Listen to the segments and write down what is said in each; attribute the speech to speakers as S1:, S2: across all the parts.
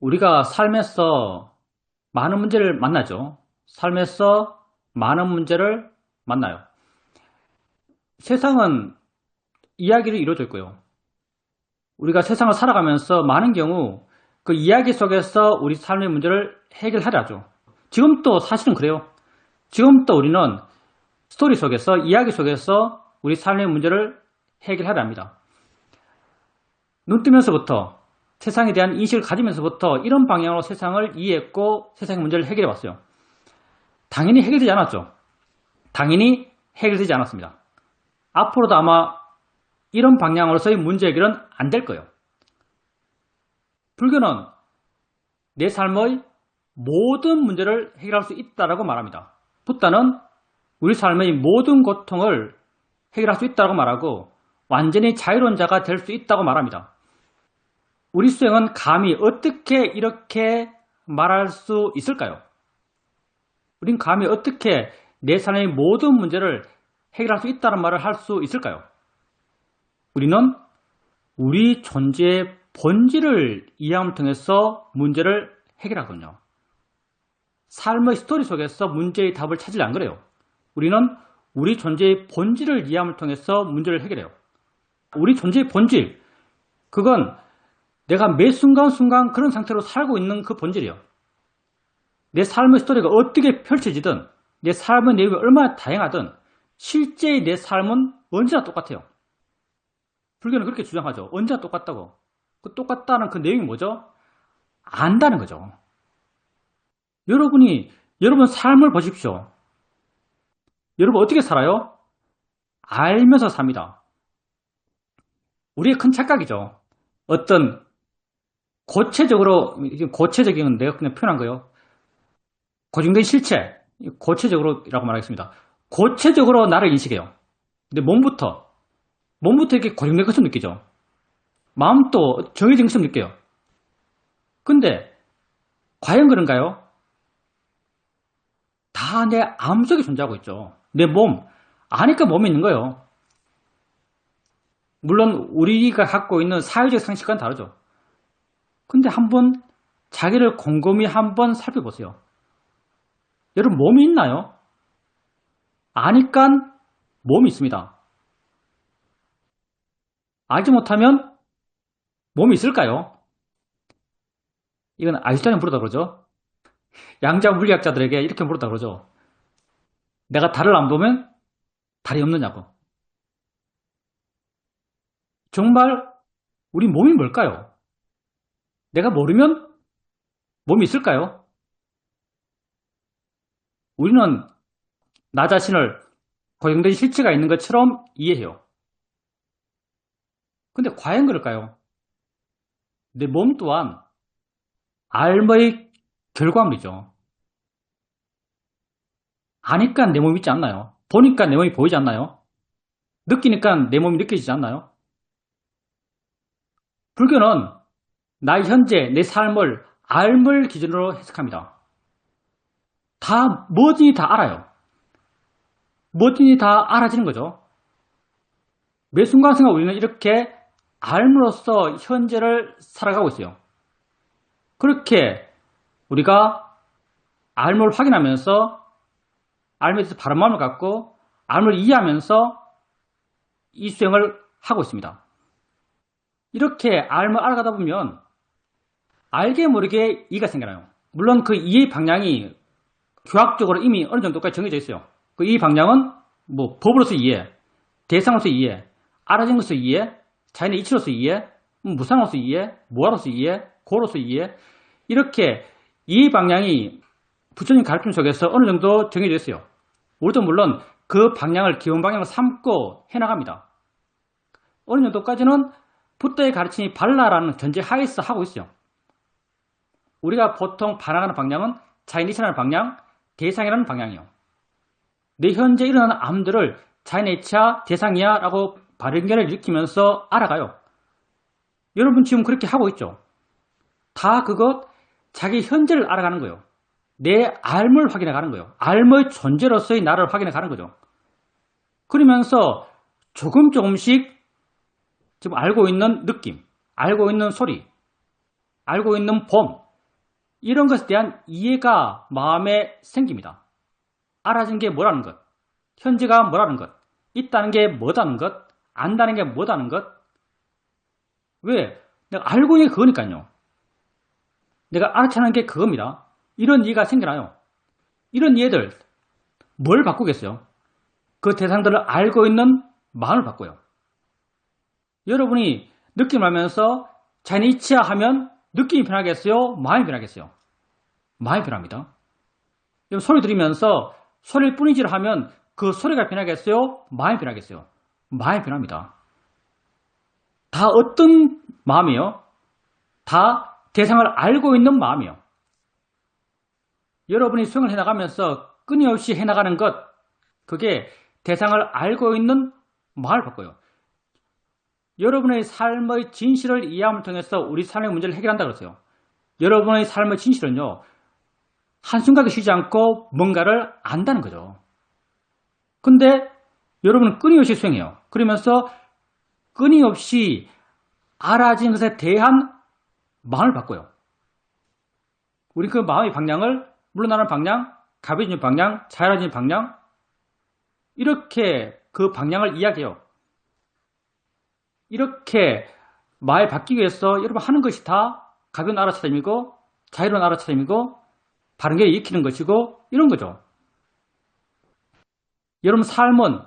S1: 우리가 삶에서 많은 문제를 만나죠. 삶에서 많은 문제를 만나요. 세상은 이야기로 이루어져 있고요. 우리가 세상을 살아가면서 많은 경우 그 이야기 속에서 우리 삶의 문제를 해결하려 하죠. 지금도 사실은 그래요. 지금도 우리는 스토리 속에서, 이야기 속에서 우리 삶의 문제를 해결하려 합니다. 눈 뜨면서부터 세상에 대한 인식을 가지면서부터 이런 방향으로 세상을 이해했고 세상의 문제를 해결해 왔어요. 당연히 해결되지 않았죠. 당연히 해결되지 않았습니다. 앞으로도 아마 이런 방향으로서의 문제 해결은 안 될 거예요. 불교는 내 삶의 모든 문제를 해결할 수 있다고 말합니다. 붓다는 우리 삶의 모든 고통을 해결할 수 있다고 말하고 완전히 자유로운 자가 될 수 있다고 말합니다. 우리 수행은 감히 어떻게 이렇게 말할 수 있을까요? 우린 감히 어떻게 내 삶의 모든 문제를 해결할 수 있다는 말을 할 수 있을까요? 우리는 우리 존재의 본질을 이해함을 통해서 문제를 해결하거든요. 삶의 스토리 속에서 문제의 답을 찾으려 안 그래요. 우리는 우리 존재의 본질을 이해함을 통해서 문제를 해결해요. 우리 존재의 본질, 그건 내가 매 순간순간 그런 상태로 살고 있는 그 본질이에요. 내 삶의 스토리가 어떻게 펼쳐지든 내 삶의 내용이 얼마나 다양하든 실제의 내 삶은 언제나 똑같아요. 불교는 그렇게 주장하죠. 언제나 똑같다고. 그 똑같다는 그 내용이 뭐죠? 안다는 거죠. 여러분 삶을 보십시오. 여러분 어떻게 살아요? 알면서 삽니다. 우리의 큰 착각이죠. 어떤 고체적인 내가 그냥 표현한 거예요. 고정된 실체, 고체적으로라고 말하겠습니다. 고체적으로 나를 인식해요. 근데 몸부터 이렇게 고정된 것처럼 느끼죠. 마음도 정해진 것처럼 느껴요. 근데 과연 그런가요? 다 내 암속에 존재하고 있죠. 내 몸, 아니까 몸에 있는 거예요. 물론 우리가 갖고 있는 사회적 상식과는 다르죠. 근데 한번 자기를 곰곰이 한번 살펴보세요. 여러분 몸이 있나요? 아니까 몸이 있습니다. 알지 못하면 몸이 있을까요? 이건 아인슈타인이 물었다 그러죠. 양자 물리학자들에게 이렇게 물었다 그러죠. 내가 달을 안 보면 달이 없느냐고. 정말 우리 몸이 뭘까요? 내가 모르면 몸이 있을까요? 우리는 나 자신을 고정된 실체가 있는 것처럼 이해해요. 근데 과연 그럴까요? 내 몸 또한 알의 결과물이죠. 아니까 내 몸이 있지 않나요? 보니까 내 몸이 보이지 않나요? 느끼니까 내 몸이 느껴지지 않나요? 불교는 나의 현재, 내 삶을 알물 기준으로 해석합니다. 뭐든지 다 알아요. 뭐든지 다 알아지는 거죠. 매 순간순간 우리는 이렇게 알므로써 현재를 살아가고 있어요. 그렇게 우리가 알을 확인하면서 알에 대해서 바른 마음을 갖고 알을 이해하면서 이 수행을 하고 있습니다. 이렇게 알을 알아가다 보면 알게 모르게 이해가 생겨나요. 물론 그 이해 방향이 교학적으로 이미 어느 정도까지 정해져 있어요. 그 이해 방향은 뭐 법으로서 이해, 대상으로서 이해, 알아진 것으로 이해, 자연의 이치로서 이해, 무상으로서 이해, 무아로서 이해, 고로서 이해, 이렇게 이해 방향이 부처님 가르침 속에서 어느 정도 정해져 있어요. 우리도 물론 그 방향을 기본 방향을 삼고 해나갑니다. 어느 정도까지는 부처의 가르침이 발라라는 전제 하에서 하고 있어요. 우리가 보통 반항하는 방향은 자연이치라는 방향, 대상이라는 방향이요. 내 현재 일어나는 암들을 자연이치야, 대상이야 라고 발연결을 일으키면서 알아가요. 여러분 지금 그렇게 하고 있죠. 다 그것 자기 현재를 알아가는 거예요. 내 알을 확인해 가는 거예요. 알의 존재로서의 나를 확인해 가는 거죠. 그러면서 조금씩 지금 알고 있는 느낌, 알고 있는 소리, 알고 있는 봄, 이런 것에 대한 이해가 마음에 생깁니다. 알아진 게 뭐라는 것, 현재가 뭐라는 것, 있다는 게 뭐다는 것, 안다는 게 뭐다는 것. 왜? 내가 알고 있는 게 그거니까요. 내가 알아차는 게 그겁니다. 이런 이해가 생겨나요. 이런 이해들 뭘 바꾸겠어요? 그 대상들을 알고 있는 마음을 바꿔요. 여러분이 느낌을 하면서 자연히 이치야 하면 느낌이 변하겠어요? 마음이 변하겠어요? 마음이 변합니다. 소리 들으면서 소리를 뿌리질 하면 그 소리가 변하겠어요? 마음이 변하겠어요? 마음이 변합니다. 다 어떤 마음이에요? 다 대상을 알고 있는 마음이에요. 여러분이 수행을 해나가면서 끊임없이 해나가는 것, 그게 대상을 알고 있는 마음을 바꿔요. 여러분의 삶의 진실을 이해함을 통해서 우리 삶의 문제를 해결한다고 그랬어요. 여러분의 삶의 진실은요, 한순간도 쉬지 않고 뭔가를 안다는 거죠. 근데 여러분은 끊임없이 수행해요. 그러면서 끊임없이 알아진 것에 대한 마음을 바꿔요. 우리 그 마음의 방향을 물러나는 방향, 가벼워지는 방향, 자유로워지는 방향, 이렇게 그 방향을 이야기해요. 이렇게 마음이 바뀌기 위해서 여러분 하는 것이 다 가벼운 알아차림이고 자유로운 알아차림이고 바른 길을 익히는 것이고 이런 거죠. 여러분 삶은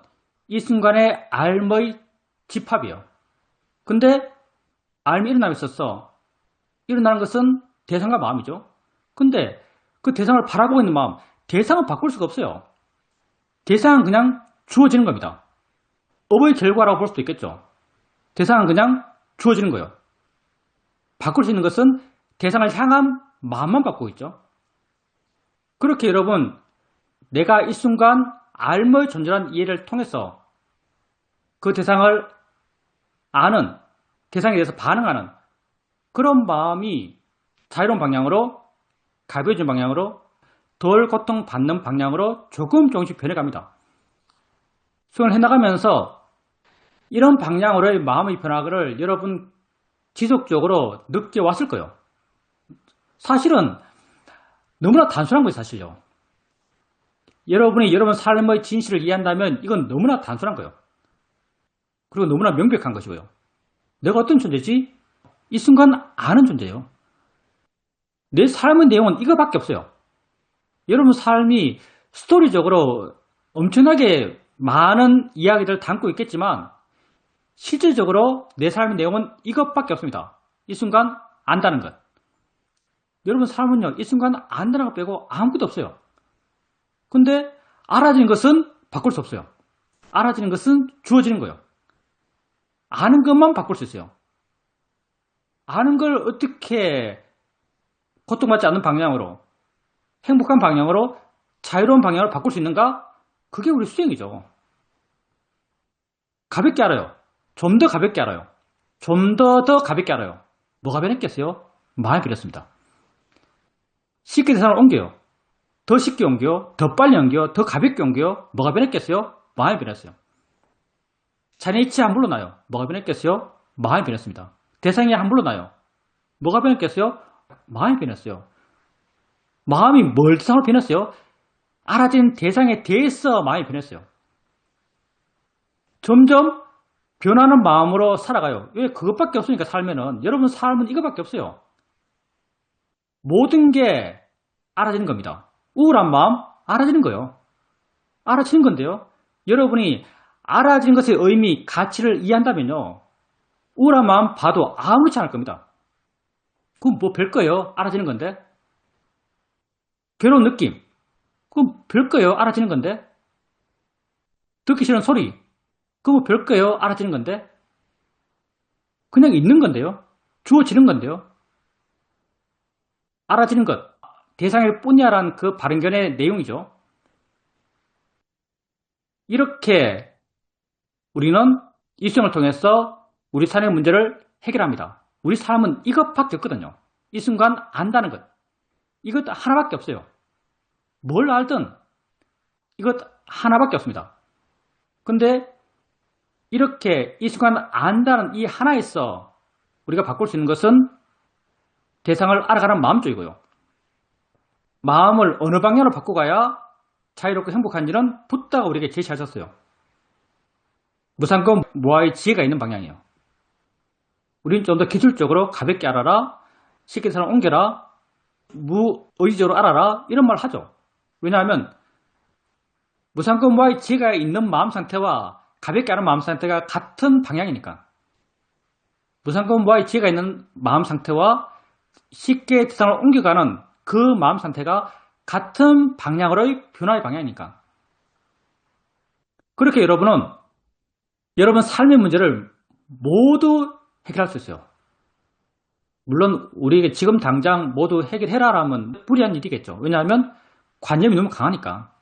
S1: 이 순간의 알의 집합이에요. 근데 알미 일어나고 있었어. 일어나는 것은 대상과 마음이죠. 근데 그 대상을 바라보고 있는 마음, 대상은 바꿀 수가 없어요. 대상은 그냥 주어지는 겁니다. 업의 결과라고 볼 수도 있겠죠. 대상은 그냥 주어지는 거예요. 바꿀 수 있는 것은 대상을 향한 마음만 바꾸고 있죠. 그렇게 여러분, 내가 이 순간 알의 존재라는 이해를 통해서 그 대상을 아는, 대상에 대해서 반응하는 그런 마음이 자유로운 방향으로, 가벼워진 방향으로, 덜 고통받는 방향으로 조금씩 변해갑니다. 수행을 해나가면서 이런 방향으로의 마음의 변화를 여러분 지속적으로 느껴왔을 거예요. 사실은 너무나 단순한 거예요, 사실요. 여러분이 여러분 삶의 진실을 이해한다면 이건 너무나 단순한 거예요. 그리고 너무나 명백한 것이고요. 내가 어떤 존재지? 이 순간 아는 존재예요. 내 삶의 내용은 이거밖에 없어요. 여러분 삶이 스토리적으로 엄청나게 많은 이야기들을 담고 있겠지만 실질적으로 내 삶의 내용은 이것밖에 없습니다. 이 순간 안다는 것. 여러분 삶은요, 이 순간 안다는 것 빼고 아무것도 없어요. 근데 알아지는 것은 바꿀 수 없어요. 알아지는 것은 주어지는 거예요. 아는 것만 바꿀 수 있어요. 아는 걸 어떻게 고통받지 않는 방향으로, 행복한 방향으로, 자유로운 방향으로 바꿀 수 있는가? 그게 우리 수행이죠. 가볍게 알아요. 좀 더 가볍게 알아요. 좀 더 가볍게 알아요. 뭐가 변했겠어요? 마음이 변했습니다. 쉽게 대상을 옮겨요. 더 쉽게 옮겨요. 더 빨리 옮겨요. 더 가볍게 옮겨요. 뭐가 변했겠어요? 마음이 변했어요. 자연의 이치에 안 물러나요. 뭐가 변했겠어요? 마음이 변했습니다. 대상이 안 물러나요. 뭐가 변했겠어요? 마음이 변했어요. 마음이 뭘 대상으로 변했어요? 알아진 대상에 대해서 마음이 변했어요. 점점 변하는 마음으로 살아가요. 왜? 그것밖에 없으니까 삶에는. 여러분 삶은 이것밖에 없어요. 모든 게 알아지는 겁니다. 우울한 마음 알아지는 거예요. 알아지는 건데요. 여러분이 알아지는 것의 의미, 가치를 이해한다면요. 우울한 마음 봐도 아무렇지 않을 겁니다. 그럼 뭐 별거예요. 알아지는 건데. 괴로운 느낌. 그럼 별거예요. 알아지는 건데. 듣기 싫은 소리. 그거 뭐 별거예요. 알아지는 건데. 그냥 있는 건데요. 주어지는 건데요. 알아지는 것. 대상일 뿐이야라는 그 바른견의 내용이죠. 이렇게 우리는 이 수행을 통해서 우리 삶의 문제를 해결합니다. 우리 삶은 이것밖에 없거든요. 이 순간 안다는 것. 이것 하나밖에 없어요. 뭘 알든 이것 하나밖에 없습니다. 근데 이렇게 이 순간 안다는 이 하나에서 우리가 바꿀 수 있는 것은 대상을 알아가는 마음 쪽이고요. 마음을 어느 방향으로 바꿔가야 자유롭고 행복한지는 부다가 우리에게 제시하셨어요. 무상권 무아의 지혜가 있는 방향이에요. 우리는 좀 더 기술적으로 가볍게 알아라, 쉽게 사람 옮겨라, 무의지적으로 알아라 이런 말을 하죠. 왜냐하면 무상권 무아의 지혜가 있는 마음 상태와 가볍게 아는 마음 상태가 같은 방향이니까. 무상권 무아의 지혜가 있는 마음 상태와 쉽게 세상을 옮겨가는 그 마음 상태가 같은 방향으로의 변화의 방향이니까. 그렇게 여러분은 여러분 삶의 문제를 모두 해결할 수 있어요. 물론 우리에게 지금 당장 모두 해결해라라면 불리한 일이겠죠. 왜냐하면 관념이 너무 강하니까.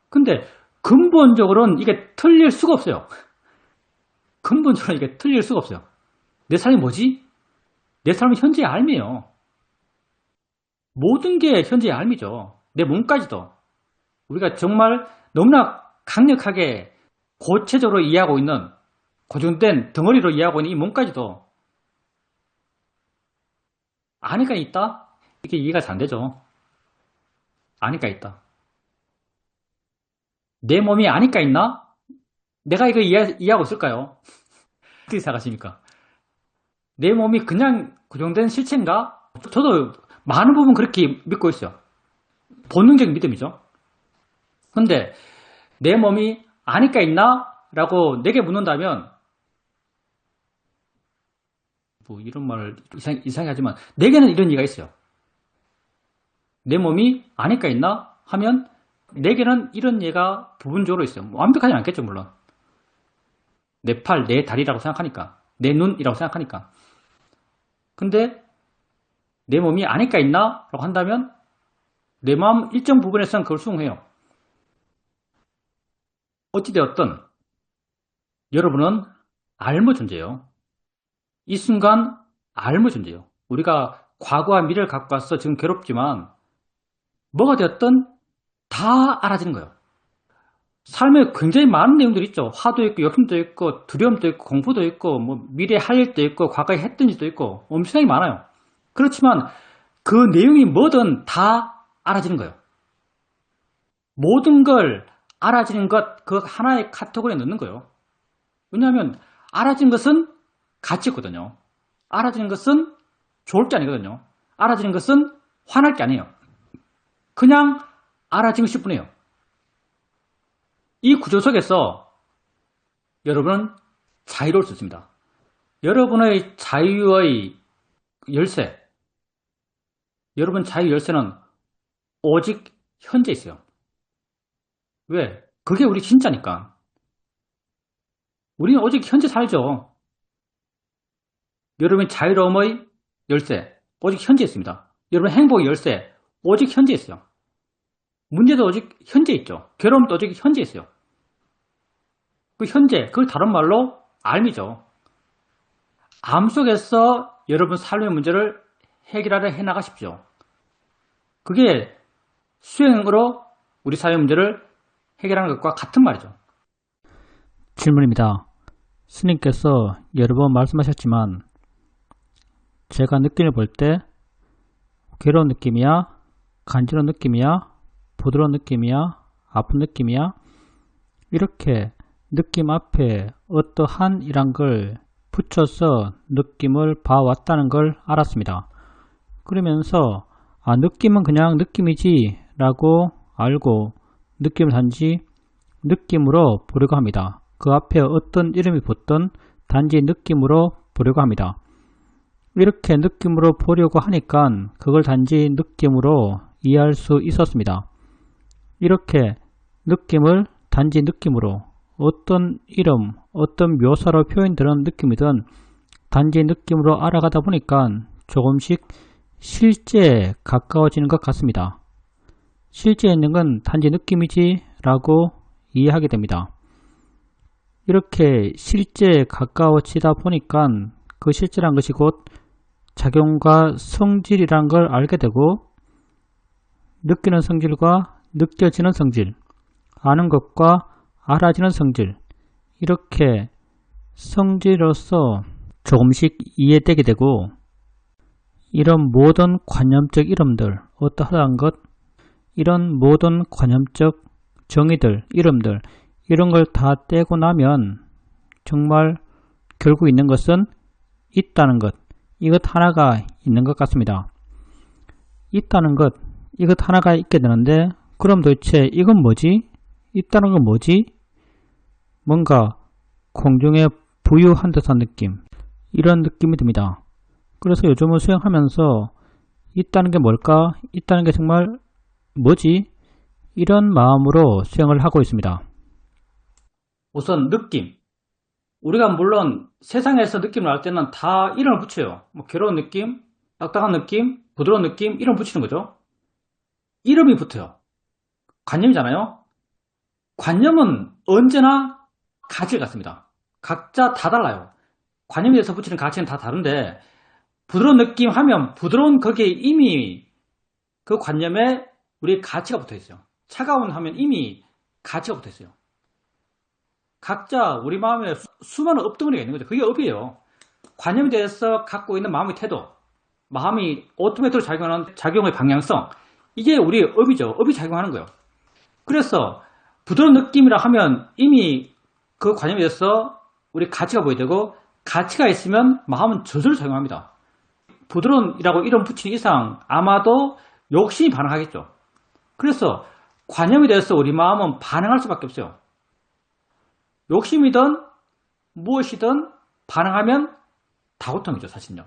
S1: 근데 근본적으로는 이게 틀릴 수가 없어요. 근본적으로 이게 틀릴 수가 없어요. 내 삶이 뭐지? 내 삶은 현재의 삶이에요. 모든 게 현재의 삶이죠. 내 몸까지도. 우리가 정말 너무나 강력하게 고체적으로 이해하고 있는 고정된 덩어리로 이해하고 있는 이 몸까지도 아니까 있다? 이게 이해가 잘 안 되죠. 아니까 있다. 내 몸이 아니까 있나? 내가 이거 이해하고 있을까요? 어떻게 생각하십니까? 내 몸이 그냥 고정된 실체인가? 저도 많은 부분 그렇게 믿고 있어요. 본능적인 믿음이죠. 근데 내 몸이 아니까 있나? 라고 내게 묻는다면 뭐 이런 말 이상하지만 내게는 이런 이해가 있어요. 내 몸이 아니까 있나? 하면 내게는 이런 예가 부분적으로 있어요. 뭐 완벽하지 않겠죠, 물론. 내 팔, 내 다리라고 생각하니까. 내 눈이라고 생각하니까. 근데 내 몸이 아니까 있나? 라고 한다면 내 마음 일정 부분에서는 그걸 수용해요. 어찌되었든 여러분은 알무 존재예요. 이 순간 알무 존재예요. 우리가 과거와 미래를 갖고 와서 지금 괴롭지만 뭐가 되었든 다 알아지는 거예요. 삶에 굉장히 많은 내용들이 있죠. 화도 있고 욕심도 있고 두려움도 있고 공부도 있고 뭐 미래에 할 일도 있고 과거에 했던 일도 있고 엄청나게 많아요. 그렇지만 그 내용이 뭐든 다 알아지는 거예요. 모든 걸 알아지는 것 그 하나의 카테고리에 넣는 거예요. 왜냐하면 알아지는 것은 가치 있거든요. 알아지는 것은 좋을 게 아니거든요. 알아지는 것은 화날 게 아니에요. 그냥 알아지고 싶뿐이에요. 이 구조 속에서 여러분은 자유로울 수 있습니다. 여러분의 자유의 열쇠, 여러분 자유 열쇠는 오직 현재 있어요. 왜? 그게 우리 진짜니까. 우리는 오직 현재 살죠. 여러분의 자유로움의 열쇠, 오직 현재 있습니다. 여러분의 행복의 열쇠, 오직 현재 있어요. 문제도 오직 현재 있죠. 괴로움도 오직 현재 있어요. 그 현재, 그걸 다른 말로 삶이죠. 삶 속에서 여러분 삶의 문제를 해결하려 해나가십시오. 그게 수행으로 우리 삶의 문제를 해결하는 것과 같은 말이죠. 질문입니다. 스님께서 여러 번 말씀하셨지만 제가 느낌을 볼 때 괴로운 느낌이야, 간지러운 느낌이야, 부드러운 느낌이야, 아픈 느낌이야 이렇게 느낌 앞에 어떠한 이란 걸 붙여서 느낌을 봐왔다는 걸 알았습니다. 그러면서 느낌은 그냥 느낌이지 라고 알고 느낌을 단지 느낌으로 보려고 합니다. 그 앞에 어떤 이름이 붙든 단지 느낌으로 보려고 합니다. 이렇게 느낌으로 보려고 하니까 그걸 단지 느낌으로 이해할 수 있었습니다. 이렇게 느낌을 단지 느낌으로 어떤 이름, 어떤 묘사로 표현되는 느낌이든 단지 느낌으로 알아가다 보니까 조금씩 실제에 가까워지는 것 같습니다. 실제에 있는 건 단지 느낌이지 라고 이해하게 됩니다. 이렇게 실제에 가까워지다 보니까 그 실제란 것이 곧 작용과 성질이란 걸 알게 되고 느끼는 성질과 느껴지는 성질, 아는 것과 알아지는 성질 이렇게 성질로서 조금씩 이해되게 되고 이런 모든 관념적 이름들, 어떠한 것, 이런 모든 관념적 정의들, 이름들, 이런 걸 다 떼고 나면 정말 결국 있는 것은 있다는 것, 이것 하나가 있는 것 같습니다. 있다는 것, 이것 하나가 있게 되는데 그럼 도대체 이건 뭐지? 있다는 건 뭐지? 뭔가 공중에 부유한 듯한 느낌, 이런 느낌이 듭니다. 그래서 요즘은 수행하면서 있다는 게 뭘까? 있다는 게 정말 뭐지? 이런 마음으로 수행을 하고 있습니다. 우선 느낌. 우리가 물론 세상에서 느낌을 알 때는 다 이름을 붙여요. 뭐 괴로운 느낌, 딱딱한 느낌, 부드러운 느낌, 이름 붙이는 거죠. 이름이 붙어요. 관념이잖아요. 관념은 언제나 가치를 갖습니다. 각자 다 달라요. 관념에 대해서 붙이는 가치는 다 다른데 부드러운 느낌 하면 부드러운 거기에 이미 그 관념에 우리의 가치가 붙어 있어요. 차가운 하면 이미 가치가 붙어 있어요. 각자 우리 마음에 수많은 업덩어리가 있는 거죠. 그게 업이에요. 관념에 대해서 갖고 있는 마음의 태도, 마음이 오토매틱으로 작용하는 작용의 방향성, 이게 우리의 업이죠. 업이 작용하는 거예요. 그래서 부드러운 느낌이라 하면 이미 그 관념에 대해서 우리 가치가 보여야 되고, 가치가 있으면 마음은 저절로 작용합니다. 부드러운이라고 이름 붙인 이상 아마도 욕심이 반응하겠죠. 그래서 관념에 대해서 우리 마음은 반응할 수밖에 없어요. 욕심이든 무엇이든 반응하면 다 고통이죠, 사실은요.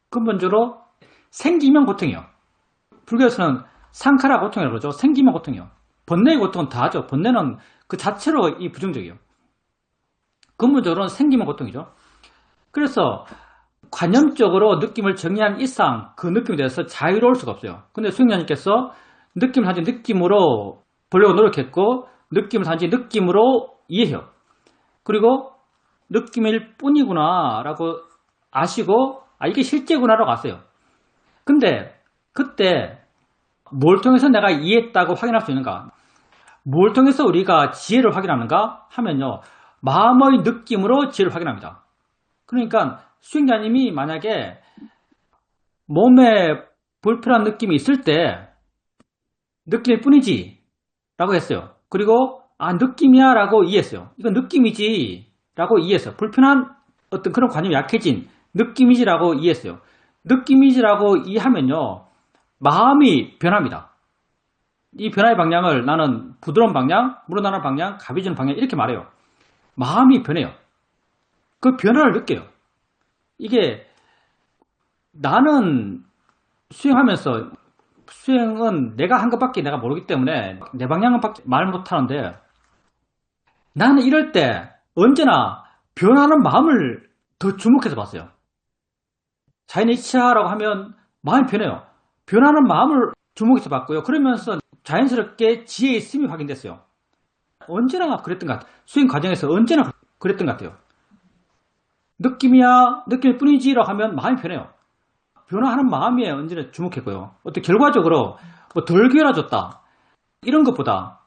S1: 근본적으로 생기면 고통이에요. 불교에서는 상카라 고통이라고 그러죠. 생기면 고통이에요. 번뇌의 고통은 다하죠. 번뇌는 그 자체로 이 부정적이에요. 근본적으로는 생기면 고통이죠. 그래서 관념적으로 느낌을 정의한 이상 그 느낌에 대해서 자유로울 수가 없어요. 근데 수행자님께서 느낌을 단지 느낌으로 보려고 노력했고, 느낌을 단지 느낌으로 이해해요. 그리고 느낌일 뿐이구나 라고 아시고, 이게 실제구나라고 아세요. 근데 그때 뭘 통해서 내가 이해했다고 확인할 수 있는가? 뭘 통해서 우리가 지혜를 확인하는가 하면요, 마음의 느낌으로 지혜를 확인합니다. 그러니까 수행자님이 만약에 몸에 불편한 느낌이 있을 때 느낌일 뿐이지 라고 했어요. 그리고 느낌이야 라고 이해했어요. 이건 느낌이지 라고 이해했어요. 불편한 어떤 그런 관념이 약해진 느낌이지 라고 이해했어요. 느낌이지 라고 이해하면요, 마음이 변합니다. 이 변화의 방향을 나는 부드러운 방향, 물러나는 방향, 가벼워지는 방향 이렇게 말해요. 마음이 변해요. 그 변화를 느껴요. 이게 나는 수행하면서, 수행은 내가 한 것밖에 내가 모르기 때문에 내 방향은 말 못하는데, 나는 이럴 때 언제나 변하는 마음을 더 주목해서 봤어요. 자연의 이치하라고 하면 마음이 변해요. 변하는 마음을 주목해서 봤고요. 그러면서 자연스럽게 지혜의 있음이 확인됐어요. 언제나 그랬던 것 같아요. 수행 과정에서 언제나 그랬던 것 같아요. 느낌이야, 느낌일 뿐이지라고 하면 마음이 변해요. 변화하는 마음에 언제나 주목했고요. 어떤 결과적으로 덜 괴로워졌다, 이런 것보다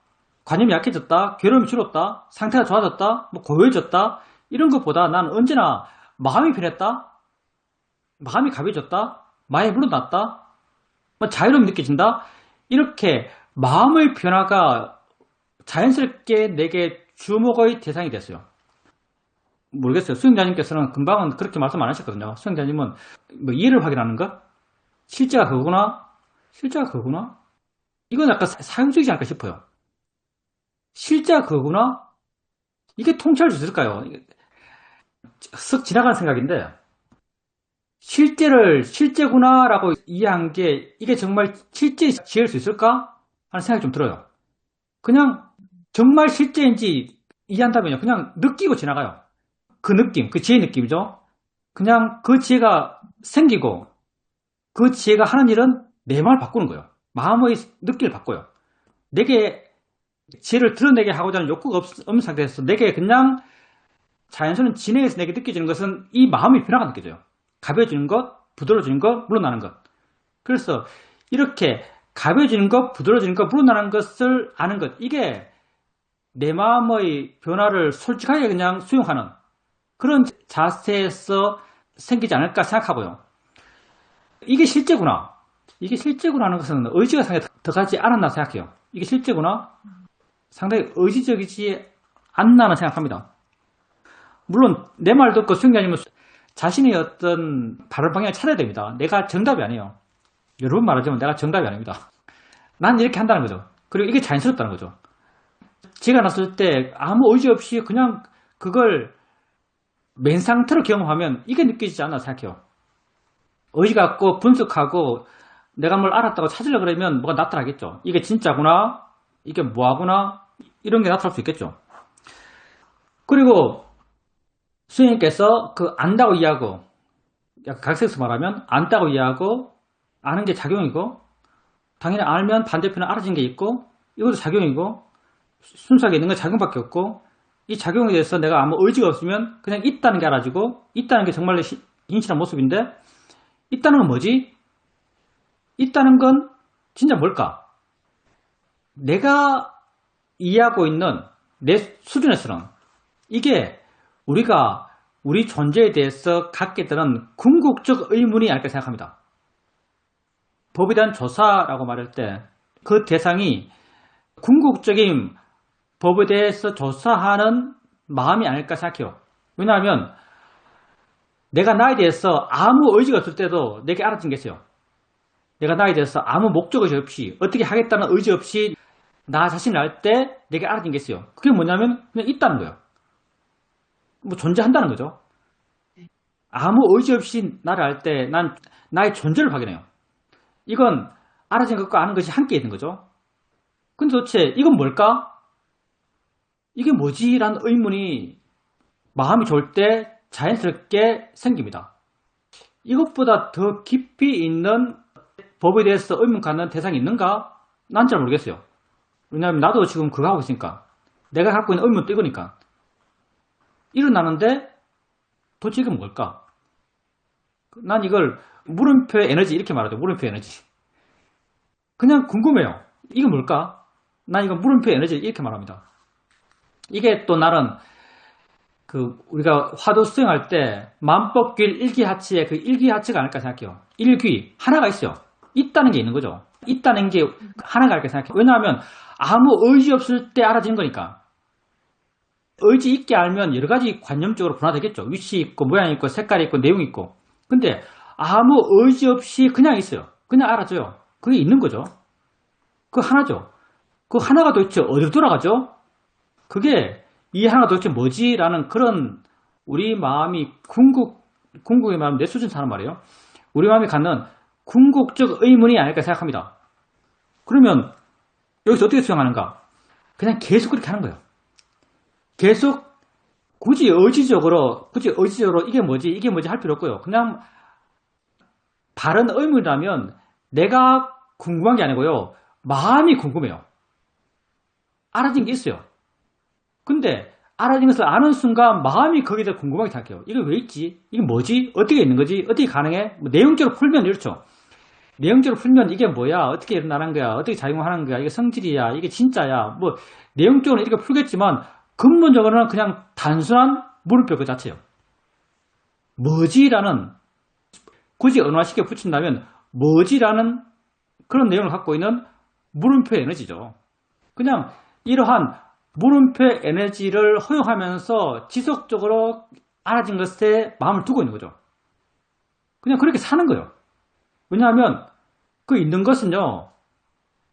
S1: 관념이 약해졌다, 괴로움이 줄었다, 상태가 좋아졌다, 고요해졌다, 이런 것보다 나는 언제나 마음이 변했다, 마음이 가벼워졌다, 마음이 물러났다, 자유로움이 느껴진다, 이렇게 마음의 변화가 자연스럽게 내게 주목의 대상이 됐어요. 모르겠어요. 수행자님께서는 금방은 그렇게 말씀 안 하셨거든요. 수행자님은 이해를 확인하는 것? 실제가 그거구나? 실제가 그거구나? 이건 약간 사용적이지 않을까 싶어요. 실제가 그거구나? 이게 통찰할 수 있을까요? 쓱 지나가는 생각인데, 실제를 실제구나라고 이해한 게 이게 정말 실제 지을 수 있을까? 하는 생각이 좀 들어요. 그냥 정말 실제인지 이해한다면요, 그냥 느끼고 지나가요. 그 느낌, 그 지혜의 느낌이죠. 그냥 그 지혜가 생기고 그 지혜가 하는 일은 내 마음을 바꾸는 거예요. 마음의 느낌을 바꿔요. 내게 지혜를 드러내게 하고자 하는 욕구가 없는 상태에서 내게 그냥 자연스러운 진행에서 내게 느껴지는 것은 이 마음의 변화가 느껴져요. 가벼워지는 것, 부드러워지는 것, 물러나는 것. 그래서 이렇게 가벼워지는 것, 부드러워지는 것, 물러나는 것을 아는 것, 이게 내 마음의 변화를 솔직하게 그냥 수용하는 그런 자세에서 생기지 않을까 생각하고요. 이게 실제구나. 이게 실제구나 하는 것은 의지가 상당히 더 가지 않았나 생각해요. 이게 실제구나. 상당히 의지적이지 않나는 생각합니다. 물론 내 말 듣고 수행자님은 자신의 어떤 바른 방향을 찾아야 됩니다. 내가 정답이 아니에요. 여러 번 말하지만 내가 정답이 아닙니다. 난 이렇게 한다는 거죠. 그리고 이게 자연스럽다는 거죠. 제가 났을 때 아무 의지 없이 그냥 그걸 맨 상태로 경험하면 이게 느껴지지 않나 생각해요. 의지 갖고 분석하고 내가 뭘 알았다고 찾으려고 그러면 뭐가 나타나겠죠. 이게 진짜구나, 이게 뭐하구나, 이런 게 나타날 수 있겠죠. 그리고 수행님께서 그 안다고 이해하고, 약간 각색해서 말하면 안다고 이해하고 아는 게 작용이고, 당연히 알면 반대편에 알아진 게 있고, 이것도 작용이고, 순수하게 있는 건 작용밖에 없고, 이 작용에 대해서 내가 아무 의지가 없으면 그냥 있다는 게 알아지고, 있다는 게 정말로 인실한 모습인데, 있다는 건 뭐지? 있다는 건 진짜 뭘까? 내가 이해하고 있는 내 수준에서는 이게 우리가 우리 존재에 대해서 갖게 되는 궁극적 의문이 아닐까 생각합니다. 법에 대한 조사라고 말할 때 그 대상이 궁극적인 법에 대해서 조사하는 마음이 아닐까 생각해요. 왜냐하면 내가 나에 대해서 아무 의지가 없을 때도 내게 알아진 게 있어요. 내가 나에 대해서 아무 목적의식 없이 어떻게 하겠다는 의지 없이 나 자신을 알 때 내게 알아진 게 있어요. 그게 뭐냐면 그냥 있다는 거예요. 뭐 존재한다는 거죠. 아무 의지 없이 나를 알 때 난 나의 존재를 확인해요. 이건 알아진 것과 아는 것이 함께 있는 거죠. 근데 도대체 이건 뭘까? 이게 뭐지? 라는 의문이 마음이 좋을 때 자연스럽게 생깁니다. 이것보다 더 깊이 있는 법에 대해서 의문 갖는 대상이 있는가? 난 잘 모르겠어요. 왜냐하면 나도 지금 그거 하고 있으니까. 내가 갖고 있는 의문도 이거니까. 일어나는데 도대체 이건 뭘까? 난 이걸 물음표의 에너지 이렇게 말하죠. 물음표 에너지. 그냥 궁금해요. 이게 뭘까? 난 이거 물음표 에너지 이렇게 말합니다. 이게 또 나는 우리가 화두 수행할 때 만법길 일기하치의 그 일기하치가 아닐까 생각해요. 일기 하나가 있어요. 있다는 게 있는 거죠. 있다는 게 하나가 아닐까 생각해요. 왜냐하면 아무 의지 없을 때 알아지는 거니까. 의지 있게 알면 여러 가지 관념적으로 분화되겠죠. 위치 있고 모양 있고 색깔이 있고 내용이 있고. 근데 아무 의지 없이 그냥 있어요. 그냥 알아줘요. 그게 있는 거죠. 그 하나죠. 그 하나가 도대체 어디로 돌아가죠? 그게 이 하나가 도대체 뭐지? 라는 그런 우리 마음이 궁극의 마음, 내 수준 사는 말이에요. 우리 마음이 갖는 궁극적 의문이 아닐까 생각합니다. 그러면 여기서 어떻게 수행하는가? 그냥 계속 그렇게 하는 거예요. 계속 굳이 의지적으로 이게 뭐지 할 필요 없고요. 그냥 바른 의문이라면 내가 궁금한 게 아니고요. 마음이 궁금해요. 알아진 게 있어요. 근데 알아진 것을 아는 순간 마음이 거기에 대해 궁금하게 생각해요. 이게 왜 있지? 이게 뭐지? 어떻게 있는 거지? 어떻게 가능해? 뭐 내용적으로 풀면 이렇죠. 내용적으로 풀면 이게 뭐야? 어떻게 일어나는 거야? 어떻게 작용하는 거야? 이게 성질이야? 이게 진짜야? 뭐 내용적으로 이렇게 풀겠지만 근본적으로는 그냥 단순한 물음표 그 자체예요. 뭐지라는 굳이 언어화시켜 붙인다면 뭐지라는 그런 내용을 갖고 있는 물음표 에너지죠. 그냥 이러한 물음표 에너지를 허용하면서 지속적으로 알아진 것에 마음을 두고 있는 거죠. 그냥 그렇게 사는 거예요. 왜냐하면 그 있는 것은요.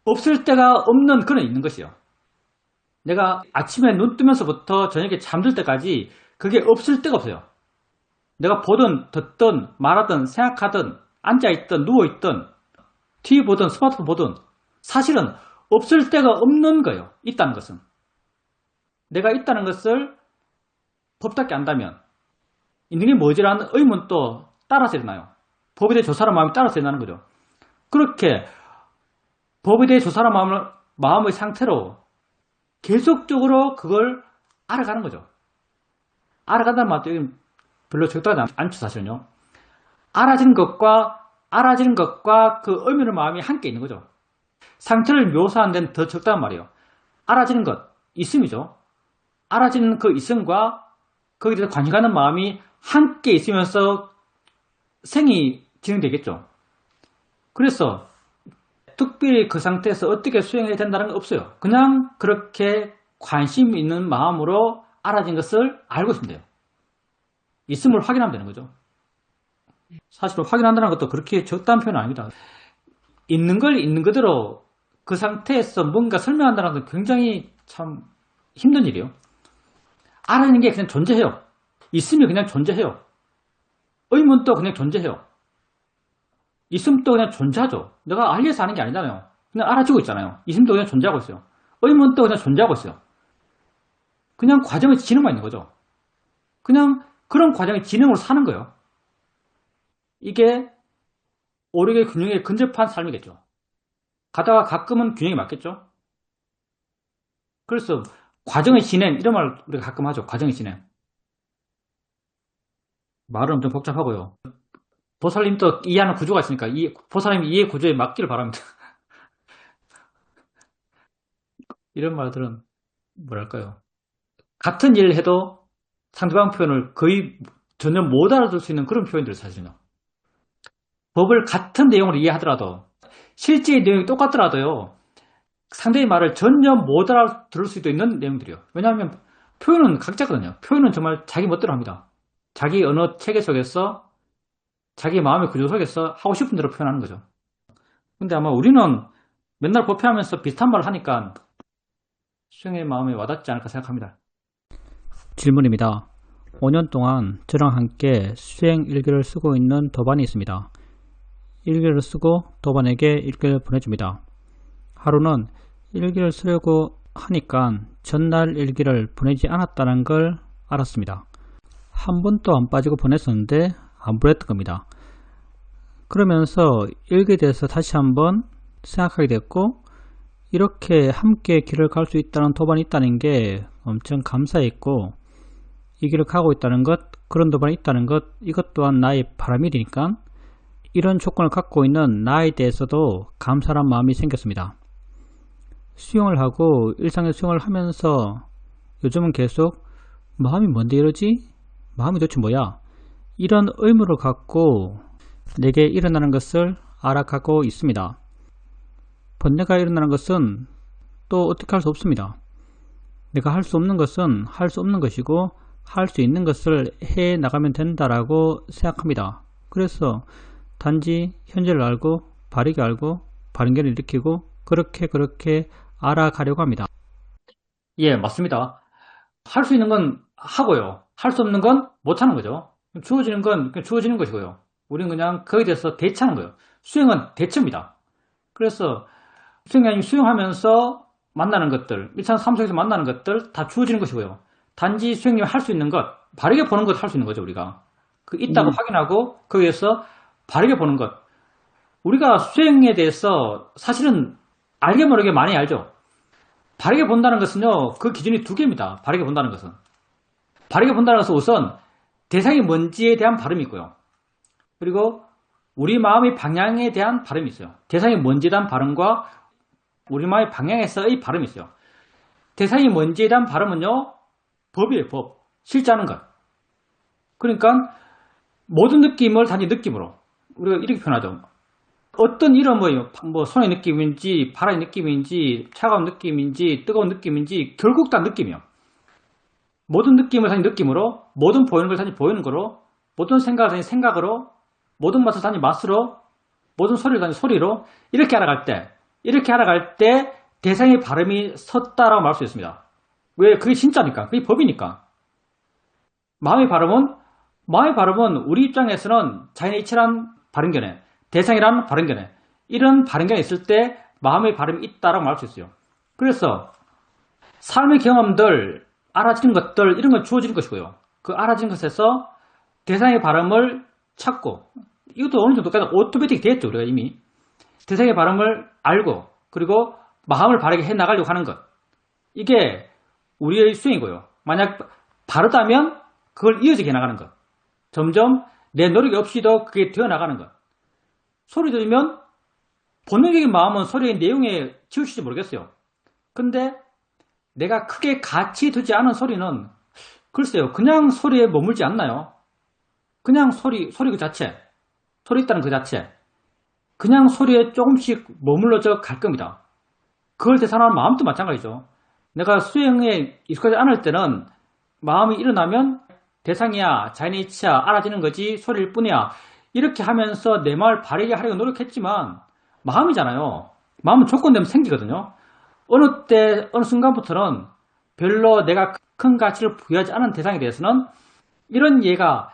S1: 없을 때가 없는 그런 있는 것이요. 내가 아침에 눈 뜨면서부터 저녁에 잠들 때까지 그게 없을 때가 없어요. 내가 보든 듣든 말하든 생각하든 앉아있든 누워있든 TV 보든 스마트폰 보든 사실은 없을 때가 없는 거예요. 있다는 것은. 내가 있다는 것을 법답게 안다면 있는 게 뭐지라는 의문도 따라서 일어나요. 법에 대해 조사하는 마음이 따라서 일어나는 거죠. 그렇게 법에 대해 조사하는 마음의 상태로 계속적으로 그걸 알아가는 거죠. 알아간다는 말도 별로 적당하지 않죠, 사실은요. 알아지는 것과 그 의미의 마음이 함께 있는 거죠. 상태를 묘사하는 데는 더 적당한 말이에요. 알아지는 것, 있음이죠. 알아지는 그 있음과 거기에 대해서 관심가는 마음이 함께 있으면서 생이 진행되겠죠. 그래서 특별히 그 상태에서 어떻게 수행해야 된다는 건 없어요. 그냥 그렇게 관심 있는 마음으로 알아진 것을 알고 있으면 돼요. 있음을 확인하면 되는 거죠. 사실 확인한다는 것도 그렇게 적다는 표현은 아닙니다. 있는 걸 있는 그대로 그 상태에서 뭔가 설명한다는 건 굉장히 참 힘든 일이에요. 알아내는 게 그냥 존재해요. 있으면 그냥 존재해요. 의문도 그냥 존재해요. 있음도 그냥 존재하죠. 내가 알려서 하는 게 아니잖아요. 그냥 알아주고 있잖아요. 있음도 그냥 존재하고 있어요. 의문도 그냥 존재하고 있어요. 그냥 과정의 진행만 있는 거죠. 그냥 그런 과정의 진행으로 사는 거예요. 이게 오력의 균형에 근접한 삶이겠죠. 가다가 가끔은 균형이 맞겠죠. 그래서 과정의 진행 이런 말 우리가 가끔 하죠. 과정의 진행. 말은 엄청 복잡하고요. 보살님도 이해하는 구조가 있으니까 보살님 이해 구조에 맞기를 바랍니다. 이런 말들은 뭐랄까요. 같은 일을 해도 상대방 표현을 거의 전혀 못 알아들 수 있는 그런 표현들 사실은. 법을 같은 내용으로 이해하더라도 실제 내용이 똑같더라도요. 상대의 말을 전혀 못 알아들을 수도 있는 내용들이요. 왜냐하면 표현은 각자거든요. 표현은 정말 자기 멋대로 합니다. 자기 언어 체계 속에서 자기 마음의 구조 속에서 하고 싶은 대로 표현하는 거죠. 근데 아마 우리는 맨날 법회하면서 비슷한 말을 하니까 수행의 마음에 와닿지 않을까 생각합니다. 질문입니다. 5년 동안 저랑 함께 수행 일기를 쓰고 있는 도반이 있습니다. 일기를 쓰고 도반에게 일기를 보내줍니다. 하루는 일기를 쓰려고 하니까 전날 일기를 보내지 않았다는 걸 알았습니다. 한 번도 안 빠지고 보냈었는데 안 보냈던 겁니다. 그러면서 일기에 대해서 다시 한번 생각하게 됐고 이렇게 함께 길을 갈 수 있다는 도반이 있다는 게 엄청 감사했고 이 길을 가고 있다는 것, 그런 도반이 있다는 것, 이것 또한 나의 바람이니까 이런 조건을 갖고 있는 나에 대해서도 감사한 마음이 생겼습니다. 수영을 하고 일상의 수영을 하면서 요즘은 계속 마음이 뭔데 이러지? 마음이 도대체 뭐야? 이런 의무를 갖고 내게 일어나는 것을 알아가고 있습니다. 번뇌가 일어나는 것은 또 어떻게 할 수 없습니다. 내가 할 수 없는 것은 할 수 없는 것이고 할 수 있는 것을 해 나가면 된다라고 생각합니다. 그래서 단지 현재를 알고 바르게 알고 바른 견을 일으키고 그렇게 알아가려고 합니다. 예, 맞습니다. 할 수 있는 건 하고요. 할 수 없는 건 못하는 거죠. 주어지는 건 주어지는 것이고요. 우리는 그냥 거기에 대해서 대처하는 거예요. 수행은 대처입니다. 그래서 수행이 아니면 수행하면서 만나는 것들, 일상 삶 속에서 만나는 것들 다 주어지는 것이고요. 단지 수행님이 할 수 있는 것, 바르게 보는 것 할 수 있는 거죠, 우리가. 그 있다고 확인하고 거기에서 바르게 보는 것. 우리가 수행에 대해서 사실은 알게 모르게 많이 알죠. 바르게 본다는 것은요, 그 기준이 두 개입니다. 바르게 본다는 것은. 바르게 본다는 것은 우선 대상이 뭔지에 대한 발음이 있고요. 그리고 우리 마음의 방향에 대한 발음이 있어요. 대상이 뭔지에 대한 발음과 우리 마음의 방향에서의 발음이 있어요. 대상이 뭔지에 대한 발음은요, 법이에요, 법. 실제하는 것. 그러니까 모든 느낌을 단지 느낌으로 우리가 이렇게 표현하죠. 어떤 이런 뭐 손의 느낌인지 바람의 느낌인지 차가운 느낌인지 뜨거운 느낌인지 결국 다 느낌이요. 모든 느낌을 단지 느낌으로, 모든 보이는 걸 단지 보이는 거로, 모든 생각을 단지 생각으로, 모든 맛을 단지 맛으로, 모든 소리를 단지 소리로 이렇게 알아갈 때 대상의 발음이 섰다라고 말할 수 있습니다. 왜? 그게 진짜니까. 그게 법이니까. 마음의 발음은 우리 입장에서는 자연의 이치란 발음견해, 대상이란 발음견해, 이런 발음견이 있을 때 마음의 발음이 있다라고 말할 수 있어요. 그래서 삶의 경험들, 알아지는 것들 이런 건 주어지는 것이고요. 그 알아지는 것에서 대상의 발음을 찾고, 이것도 어느 정도까지 오토매틱 되었죠. 우리가 이미 대상의 발음을 알고 그리고 마음을 바르게 해나가려고 하는 것, 이게 우리의 수행이고요. 만약 바르다면 그걸 이어지게 해나가는 것, 점점 내 노력 없이도 그게 되어나가는 것. 소리 들으면 본능적인 마음은 소리의 내용에 치우칠지 모르겠어요. 근데 내가 크게 가치 두지 않은 소리는 글쎄요, 그냥 소리에 머물지 않나요? 그냥 소리 그 자체, 소리 있다는 그 자체, 그냥 소리에 조금씩 머물러져 갈 겁니다. 그걸 대상으로 하는 마음도 마찬가지죠. 내가 수행에 익숙하지 않을 때는 마음이 일어나면 대상이야, 자이니치야, 알아지는 거지, 소리일 뿐이야. 이렇게 하면서 내 마음을 바르게 하려고 노력했지만 마음이잖아요. 마음은 조건되면 생기거든요. 어느 때, 어느 순간부터는 별로 내가 큰 가치를 부여하지 않은 대상에 대해서는 이런 예가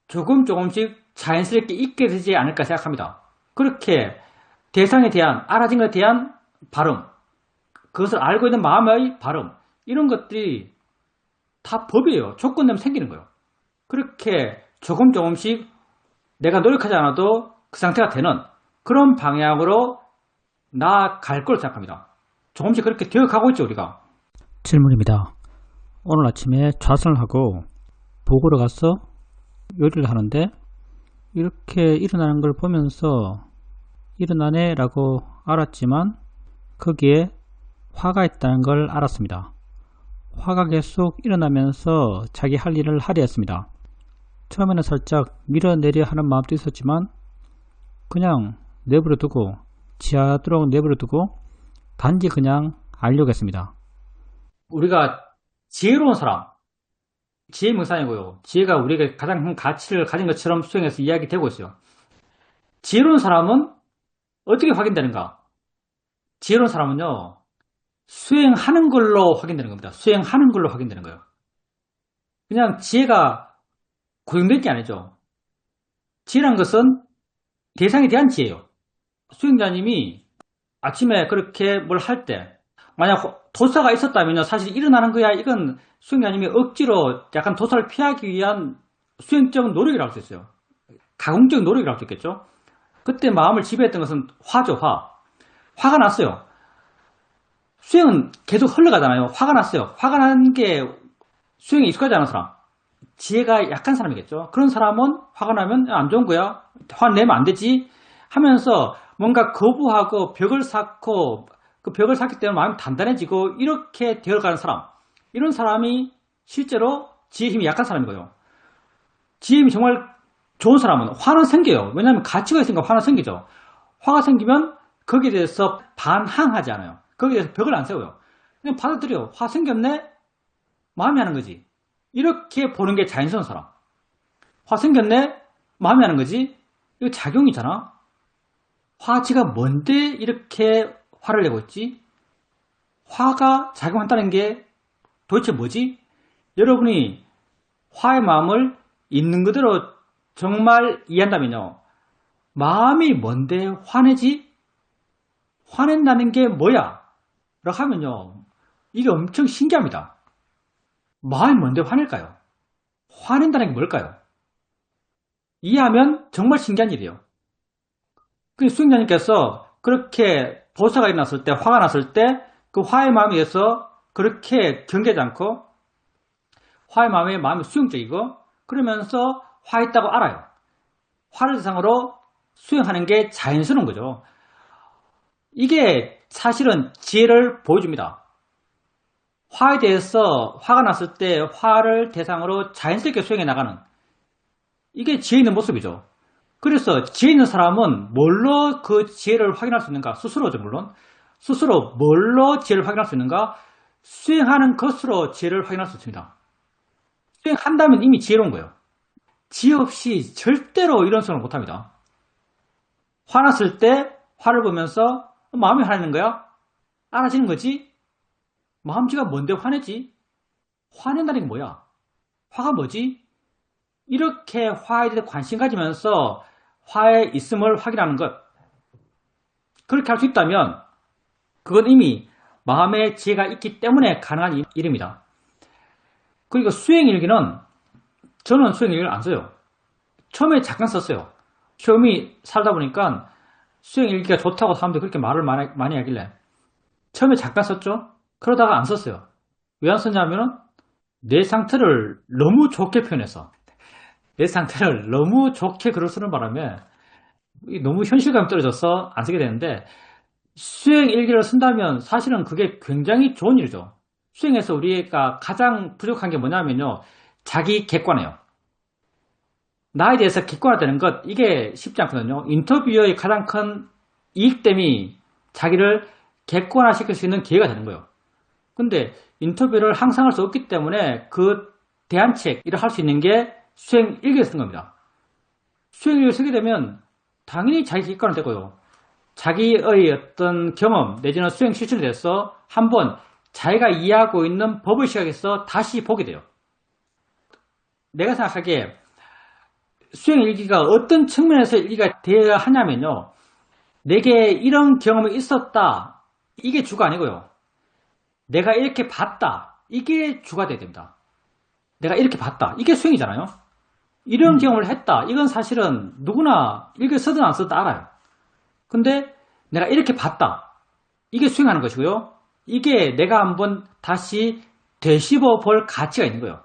S1: 조금씩 자연스럽게 있게 되지 않을까 생각합니다. 그렇게 대상에 대한, 알아진 것에 대한 발음, 그것을 알고 있는 마음의 발음, 이런 것들이 다 법이에요. 조건되면 생기는 거예요. 그렇게 조금씩 내가 노력하지 않아도 그 상태가 되는 그런 방향으로 나아갈 거로 생각합니다. 조금씩 그렇게 되어가고 있죠, 우리가. 질문입니다. 오늘 아침에 좌선을 하고 보고를 가서 요리를 하는데 이렇게 일어나는 걸 보면서 일어나네 라고 알았지만 거기에 화가 있다는 걸 알았습니다. 화가 계속 일어나면서 자기 할 일을 하려 했습니다. 처음에는 살짝 밀어내려 하는 마음도 있었지만 그냥 내버려 두고 지하도록 내버려 두고 단지 그냥 알려고 했습니다. 우리가 지혜로운 사람, 지혜 명상이고요. 지혜가 우리에게 가장 큰 가치를 가진 것처럼 수행해서 이야기되고 있어요. 지혜로운 사람은 어떻게 확인되는가? 지혜로운 사람은요, 수행하는 걸로 확인되는 겁니다. 수행하는 걸로 확인되는 거예요. 그냥 지혜가 고정된 게 아니죠. 지혜란 것은 대상에 대한 지혜예요. 수행자님이 아침에 그렇게 뭘 할 때, 만약 도사가 있었다면 사실 일어나는 거야. 이건 수행자님이 억지로 약간 도사를 피하기 위한 수행적 노력이라고 할 수 있어요. 가공적 노력이라고 할 수 있겠죠. 그때 마음을 지배했던 것은 화죠, 화. 화가 났어요. 수행은 계속 흘러가잖아요. 화가 났어요. 화가 난 게 수행에 익숙하지 않은 사람. 지혜가 약한 사람이겠죠. 그런 사람은 화가 나면 안 좋은 거야. 화내면 안 되지. 하면서 뭔가 거부하고 벽을 쌓고 그 벽을 쌓기 때문에 마음이 단단해지고 이렇게 되어가는 사람. 이런 사람이 실제로 지혜 힘이 약한 사람인 거예요. 지혜 힘이 정말 좋은 사람은 화는 생겨요. 왜냐하면 가치가 있으니까 화는 생기죠. 화가 생기면 거기에 대해서 반항하지 않아요. 거기에 대해서 벽을 안 세워요. 그냥 받아들여. 화 생겼네? 마음이 하는 거지. 이렇게 보는 게 자연스러운 사람. 화 생겼네? 마음이 하는 거지. 이거 작용이잖아. 화지가 뭔데 이렇게 화를 내고 있지? 화가 작용한다는 게 도대체 뭐지? 여러분이 화의 마음을 있는 그대로 정말 이해한다면요. 마음이 뭔데 화내지? 화낸다는 게 뭐야? 라고 하면요. 이게 엄청 신기합니다. 마음이 뭔데 화낼까요? 화낸다는 게 뭘까요? 이해하면 정말 신기한 일이에요. 그 수행자님께서 그렇게 보사가 일어났을 때, 화가 났을 때, 그 화의 마음에 의해서 그렇게 경계하지 않고, 화의 마음이 수용적이고, 그러면서 화 있다고 알아요. 화를 대상으로 수행하는 게 자연스러운 거죠. 이게 사실은 지혜를 보여줍니다. 화에 대해서 화가 났을 때 화를 대상으로 자연스럽게 수행해 나가는 이게 지혜 있는 모습이죠. 그래서 지혜 있는 사람은 뭘로 그 지혜를 확인할 수 있는가? 스스로죠, 물론. 스스로 뭘로 지혜를 확인할 수 있는가? 수행하는 것으로 지혜를 확인할 수 있습니다. 수행한다면 이미 지혜로운 거예요. 지혜 없이 절대로 이런 수행을 못합니다. 화났을 때 화를 보면서 마음이 화내는 거야? 알아지는 거지? 마음지가 뭔데 화내지? 화낸다는 게 뭐야? 화가 뭐지? 이렇게 화에 대해 관심 가지면서 화에 있음을 확인하는 것. 그렇게 할 수 있다면 그건 이미 마음의 지혜가 있기 때문에 가능한 일입니다. 그리고 수행일기는 저는 수행일기를 안 써요. 처음에 잠깐 썼어요. 처음에 살다 보니까 수행일기가 좋다고 사람들이 그렇게 말을 많이 하길래 처음에 잠깐 썼죠. 그러다가 안 썼어요. 왜 안 썼냐면은 내 상태를 너무 좋게 표현해서 내 상태를 너무 좋게 글을 쓰는 바람에 너무 현실감이 떨어져서 안 쓰게 되는데 수행 일기를 쓴다면 사실은 그게 굉장히 좋은 일이죠. 수행에서 우리가 가장 부족한 게 뭐냐면요. 자기 객관해요. 나에 대해서 객관화되는 것 이게 쉽지 않거든요. 인터뷰어의 가장 큰 이익됨이 자기를 객관화시킬 수 있는 기회가 되는 거예요. 근데 인터뷰를 항상 할 수 없기 때문에 그 대안책을 할 수 있는 게 수행 일기를 쓰는 겁니다. 수행 일기를 쓰게 되면 당연히 자기 객관화되고요. 자기의 어떤 경험 내지는 수행 실천에 대해서 한번 자기가 이해하고 있는 법의 시각에서 다시 보게 돼요. 내가 생각하기에 수행 일기가 어떤 측면에서 일기가 되어야 하냐면요. 내게 이런 경험이 있었다. 이게 주가 아니고요. 내가 이렇게 봤다. 이게 주가 돼야 됩니다. 내가 이렇게 봤다. 이게 수행이잖아요. 이런 경험을 했다. 이건 사실은 누구나 일기 쓰든 안 쓰든 알아요. 근데 내가 이렇게 봤다. 이게 수행하는 것이고요. 이게 내가 한번 다시 되씹어 볼 가치가 있는 거예요.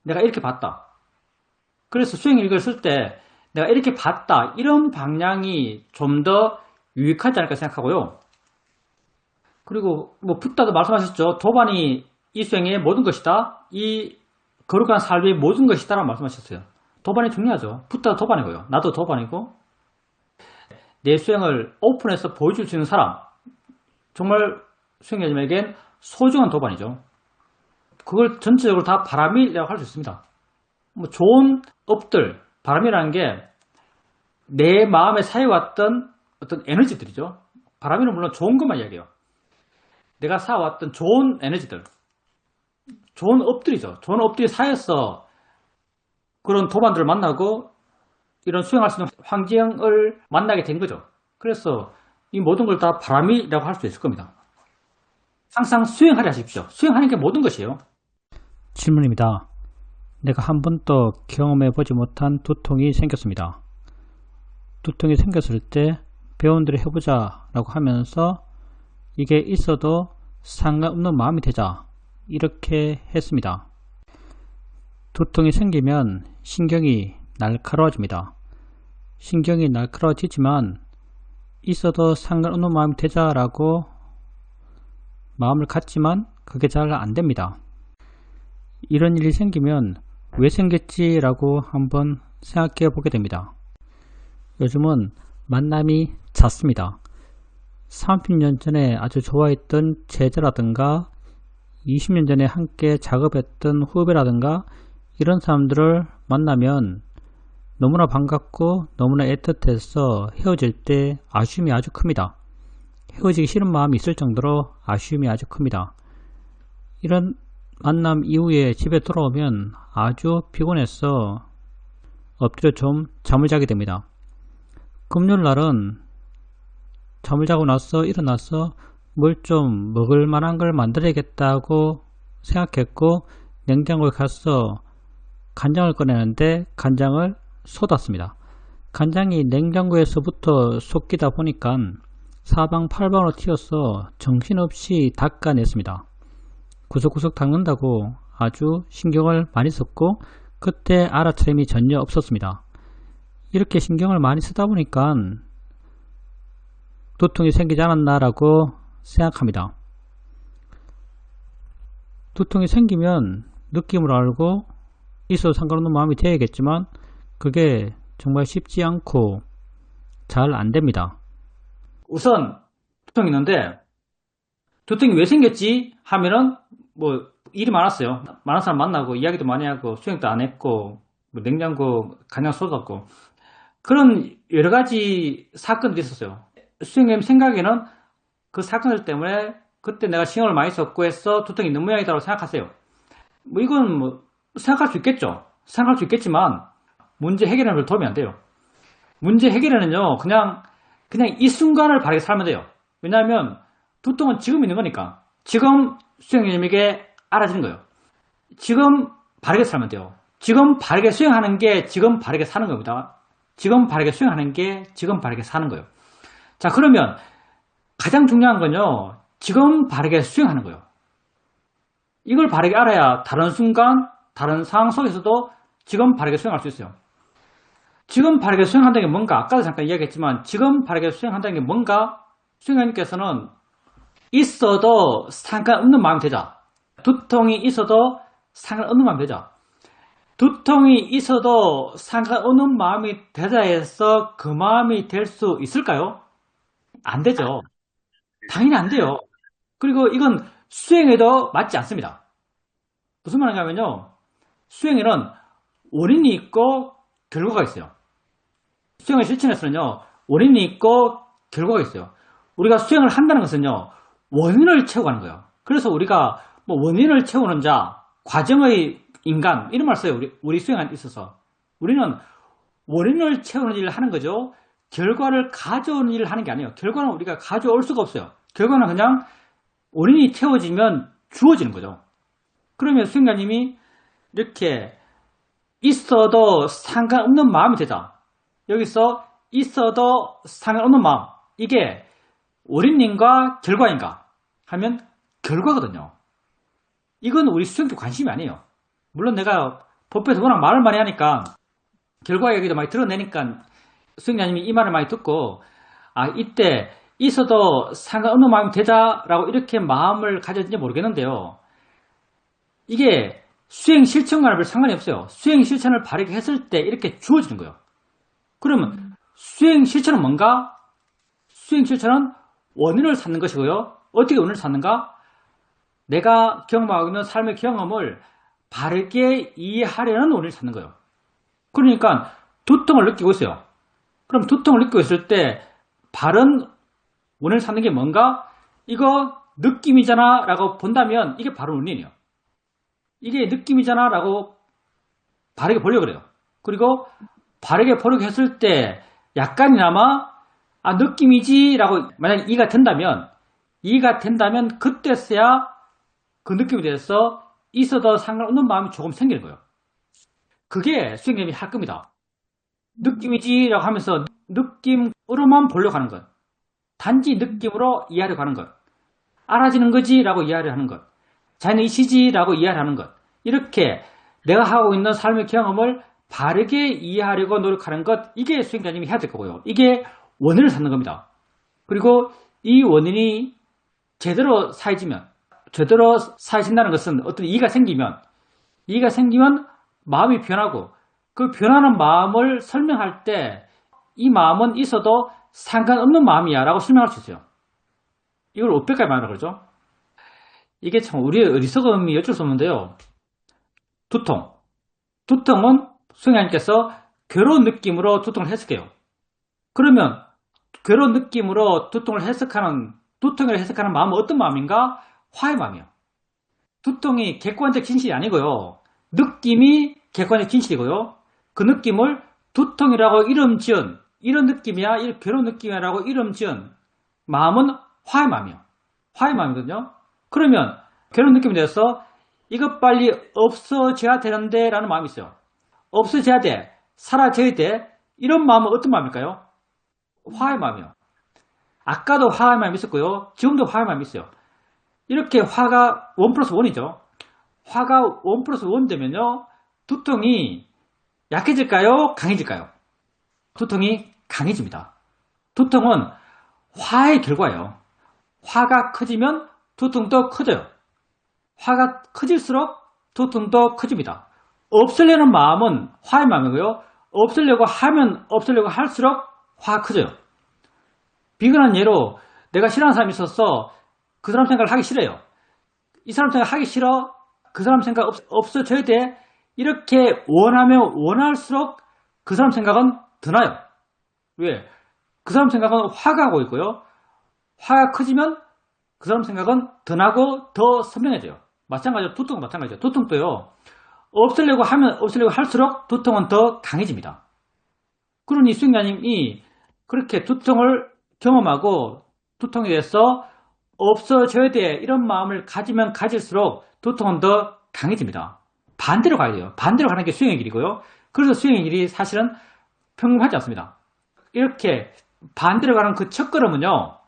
S1: 내가 이렇게 봤다. 그래서 수행 일기를 쓸 때 내가 이렇게 봤다. 이런 방향이 좀 더 유익하지 않을까 생각하고요. 그리고 뭐 붓다도 말씀하셨죠. 도반이 이 수행의 모든 것이다. 이 거룩한 삶의 모든 것이다 라고 말씀하셨어요. 도반이 중요하죠. 붓다도 도반이고요. 나도 도반이고 내 수행을 오픈해서 보여줄 수 있는 사람 정말 수행자님에겐 소중한 도반이죠. 그걸 전체적으로 다 바람이라고 할 수 있습니다. 뭐 좋은 업들, 바람이라는 게 내 마음에 쌓여왔던 어떤 에너지들이죠. 바람이는 물론 좋은 것만 이야기해요. 내가 쌓아왔던 좋은 에너지들, 좋은 업들이죠. 좋은 업들이 쌓여서 그런 도반들을 만나고 이런 수행할 수 있는 환경을 만나게 된 거죠. 그래서 이 모든 걸 다 바람이라고 할 수 있을 겁니다. 항상 수행하려 하십시오. 수행하는 게 모든 것이에요. 질문입니다. 내가 한 번도 경험해보지 못한 두통이 생겼습니다. 두통이 생겼을 때 배우는대로 해보자 라고 하면서 이게 있어도 상관없는 마음이 되자 이렇게 했습니다. 두통이 생기면 신경이 날카로워집니다. 신경이 날카로워지지만 있어도 상관없는 마음이 되자 라고 마음을 갖지만 그게 잘 안됩니다. 이런 일이 생기면 왜 생겼지 라고 한번 생각해 보게 됩니다. 요즘은 만남이 잦습니다. 30년 전에 아주 좋아했던 제자라든가 20년 전에 함께 작업했던 후배라든가 이런 사람들을 만나면 너무나 반갑고 너무나 애틋해서 헤어질 때 아쉬움이 아주 큽니다. 헤어지기 싫은 마음이 있을 정도로 아쉬움이 아주 큽니다. 이런 만남 이후에 집에 돌아오면 아주 피곤해서 엎드려 좀 잠을 자게 됩니다. 금요일 날은 잠을 자고 나서 일어나서 뭘 좀 먹을 만한 걸 만들어야겠다고 생각했고 냉장고에 가서 간장을 꺼내는데 간장을 쏟았습니다. 간장이 냉장고에서부터 쏟기다 보니까 사방팔방으로 튀어서 정신없이 닦아냈습니다. 구석구석 닦는다고 아주 신경을 많이 썼고 그때 알아차림이 전혀 없었습니다. 이렇게 신경을 많이 쓰다 보니까 두통이 생기지 않았나라고 생각합니다. 두통이 생기면 느낌을 알고 있어도 상관없는 마음이 되어야겠지만 그게 정말 쉽지 않고 잘 안됩니다. 우선 두통이 있는데 두통이 왜 생겼지 하면은 뭐 일이 많았어요. 많은 사람 만나고 이야기도 많이 하고 수행도 안 했고 뭐 냉장고 간장 쏟았고 그런 여러 가지 사건들이 있었어요. 수행님 생각에는 그 사건들 때문에 그때 내가 신경을 많이 썼고 해서 두통이 있는 모양이다라고 생각하세요. 뭐 이건 뭐 생각할 수 있겠죠. 생각할 수 있겠지만 문제 해결에는 별 도움이 안 돼요. 문제 해결에는요 그냥 이 순간을 바르게 살면 돼요. 왜냐하면 두통은 지금 있는 거니까 지금 수행님에게 알아지는 거예요. 지금 바르게 살면 돼요. 지금 바르게 수행하는 게 지금 바르게 사는 겁니다. 지금 바르게 수행하는 게 지금 바르게 사는 거예요. 자, 그러면 가장 중요한 건요 지금 바르게 수행하는 거예요. 이걸 바르게 알아야 다른 순간 다른 상황 속에서도 지금 바르게 수행할 수 있어요. 지금 바르게 수행한다는 게 뭔가 아까도 잠깐 이야기했지만 지금 바르게 수행한다는 게 뭔가 수행자님께서는 있어도 상관없는 마음이 되자. 두통이 있어도 상관없는 마음이 되자. 두통이 있어도 상관없는 마음이 되자 해서 그 마음이 될 수 있을까요? 안 되죠. 당연히 안 돼요. 그리고 이건 수행에도 맞지 않습니다. 무슨 말이냐면요. 수행에는 원인이 있고 결과가 있어요. 수행을 실천해서는요, 원인이 있고 결과가 있어요. 우리가 수행을 한다는 것은요, 원인을 채워가는 거예요. 그래서 우리가 뭐 원인을 채우는 자, 과정의 인간, 이런 말 써요. 우리 수행에 있어서. 우리는 원인을 채우는 일을 하는 거죠. 결과를 가져오는 일을 하는 게 아니에요. 결과는 우리가 가져올 수가 없어요. 결과는 그냥 원인이 채워지면 주어지는 거죠. 그러면 수행자님이 이렇게 있어도 상관없는 마음이 되자. 여기서 있어도 상관없는 마음. 이게 원인인가 결과인가 하면 결과거든요. 이건 우리 수행도 관심이 아니에요. 물론 내가 법에서 워낙 말을 많이 하니까 결과 얘기도 많이 드러내니까 수행자님이 이 말을 많이 듣고 이때 있어도 상관없는 마음이 되자라고 이렇게 마음을 가졌는지 모르겠는데요. 이게 수행 실천과는 별 상관이 없어요. 수행 실천을 바르게 했을 때 이렇게 주어지는 거예요. 그러면 수행 실천은 뭔가? 수행 실천은 원인을 찾는 것이고요. 어떻게 원인을 찾는가? 내가 경험하고 있는 삶의 경험을 바르게 이해하려는 원인을 찾는 거예요. 그러니까 두통을 느끼고 있어요. 그럼 두통을 느끼고 있을 때 바른 원인을 찾는 게 뭔가? 이거 느낌이잖아 라고 본다면 이게 바른 원인이에요. 이게 느낌이잖아 라고 바르게 보려고 그래요. 그리고 바르게 보려고 했을 때 약간이나마 느낌이지 라고 만약에 이해가 된다면 그때서야 그 느낌에 대해서 있어도 상관없는 마음이 조금 생기는 거예요. 그게 수행님이 할 겁니다. 느낌이지 라고 하면서 느낌으로만 보려고 하는 것. 단지 느낌으로 이해하려고 하는 것. 알아지는 거지 라고 이해하려 하는 것. 자연의시지 라고 이해하는 것. 이렇게 내가 하고 있는 삶의 경험을 바르게 이해하려고 노력하는 것. 이게 수행자님이 해야 될 거고요. 이게 원인을 찾는 겁니다. 그리고 이 원인이 제대로 사해진다는 것은 어떤 이해가 생기면 마음이 변하고 그 변하는 마음을 설명할 때 이 마음은 있어도 상관없는 마음이야 라고 설명할 수 있어요. 이걸 어떻게 말하는 거죠? 이게 참 우리의 어리석음이 어쩔 수 없는데요. 두통은 수행자님께서 괴로운 느낌으로 두통을 해석해요. 그러면 괴로운 느낌으로 두통을 해석하는 마음은 어떤 마음인가? 화의 마음이에요. 두통이 객관적 진실이 아니고요. 느낌이 객관적 진실이고요. 그 느낌을 두통이라고 이름 지은 이런 느낌이야, 이런 괴로운 느낌이라고 이름 지은 마음은 화의 마음이에요. 화의 마음이거든요. 그러면 괴로운 느낌에 대해서 이것 빨리 없어져야 되는데 라는 마음이 있어요. 없어져야 돼, 사라져야 돼, 이런 마음은 어떤 마음일까요? 화의 마음이에요. 아까도 화의 마음이 있었고요. 지금도 화의 마음이 있어요. 이렇게 화가 1 플러스 1이죠. 화가 1 플러스 1 되면요. 두통이 약해질까요? 강해질까요? 두통이 강해집니다. 두통은 화의 결과예요. 화가 커지면 두통도 커져요. 화가 커질수록 두통도 커집니다. 없애려는 마음은 화의 마음이고요. 없애려고 할수록 화가 커져요. 비근한 예로 내가 싫어하는 사람이 있어서 그 사람 생각을 하기 싫어요. 이 사람 생각 하기 싫어. 그 사람 생각 없어져야 돼. 이렇게 원하면 원할수록 그 사람 생각은 더 나요. 왜? 그 사람 생각은 화가 하고 있고요. 화가 커지면 그 사람 생각은 더 나고 더 선명해져요. 마찬가지로 두통은 마찬가지죠. 두통도요. 없애려고 할수록 두통은 더 강해집니다. 그러니 수행자님이 그렇게 두통을 경험하고 두통에 대해서 없어져야 돼, 이런 마음을 가지면 가질수록 두통은 더 강해집니다. 반대로 가야 돼요. 반대로 가는 게 수행의 길이고요. 그래서 수행의 길이 사실은 평범하지 않습니다. 이렇게 반대로 가는 그 첫걸음은요,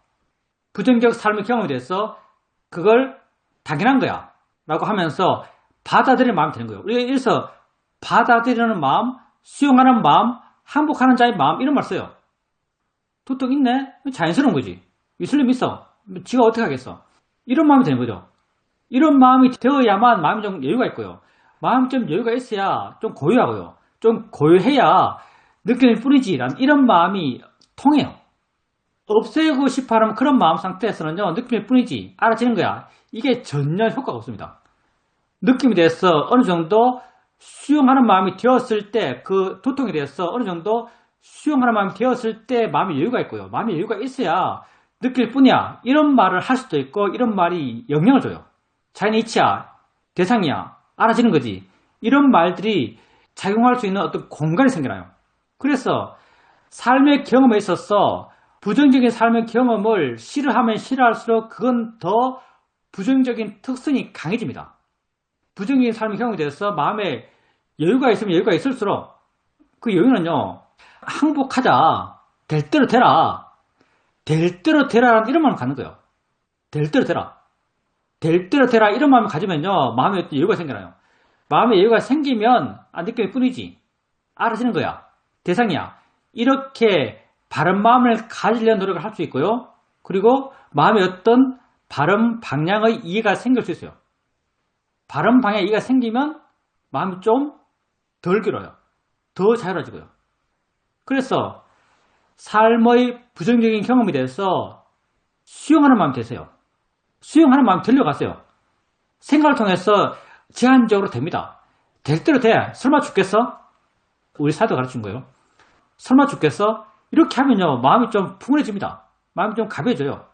S1: 부정적 삶의 경험에 대해서 그걸 당연한 거야 라고 하면서 받아들이는 마음이 되는 거예요. 우리가 이래서 받아들이는 마음, 수용하는 마음, 항복하는 자의 마음, 이런 말 써요. 두통 있네? 자연스러운 거지. 있으려면 있어. 지가 어떻게 하겠어. 이런 마음이 되는 거죠. 이런 마음이 되어야만 마음이 좀 여유가 있고요. 마음이 좀 여유가 있어야 좀 고요하고요. 좀 고요해야 느끼는 뿐이지 라는 이런 마음이 통해요. 없애고 싶어 하는 그런 마음 상태에서는요, 느낌일 뿐이지, 알아지는 거야. 이게 전혀 효과가 없습니다. 느낌에 대해서 어느 정도 수용하는 마음이 되었을 때, 그 도통에 대해서 어느 정도 수용하는 마음이 되었을 때 마음의 여유가 있고요. 마음의 여유가 있어야 느낄 뿐이야. 이런 말을 할 수도 있고, 이런 말이 영향을 줘요. 자연의 이치야, 대상이야, 알아지는 거지. 이런 말들이 작용할 수 있는 어떤 공간이 생겨나요. 그래서 삶의 경험에 있어서 부정적인 삶의 경험을 싫어하면 싫어할수록 그건 더 부정적인 특성이 강해집니다. 부정적인 삶의 경험에 대해서 마음에 여유가 있으면 여유가 있을수록 그 여유는요, 항복하자, 될 대로 되라, 될 대로 되라라는 이런 마음을 갖는 거예요. 될 대로 되라, 될 대로 되라, 이런 마음을 가지면요, 마음에 여유가 생겨나요. 마음에 여유가 생기면 느낌일 뿐이지, 알아지는 거야, 대상이야. 이렇게 바른 마음을 가지려는 노력을 할 수 있고요. 그리고 마음에 어떤 바른 방향의 이해가 생길 수 있어요. 바른 방향의 이해가 생기면 마음이 좀 덜 길어요. 더 자유로워지고요. 그래서 삶의 부정적인 경험에 대해서 수용하는 마음이 되세요. 수용하는 마음이 들려가세요. 생각을 통해서 제한적으로 됩니다. 될 대로 돼. 설마 죽겠어? 우리 사도 가르친 거예요. 설마 죽겠어? 이렇게 하면요, 마음이 좀 풍요해집니다. 마음이 좀 가벼워져요.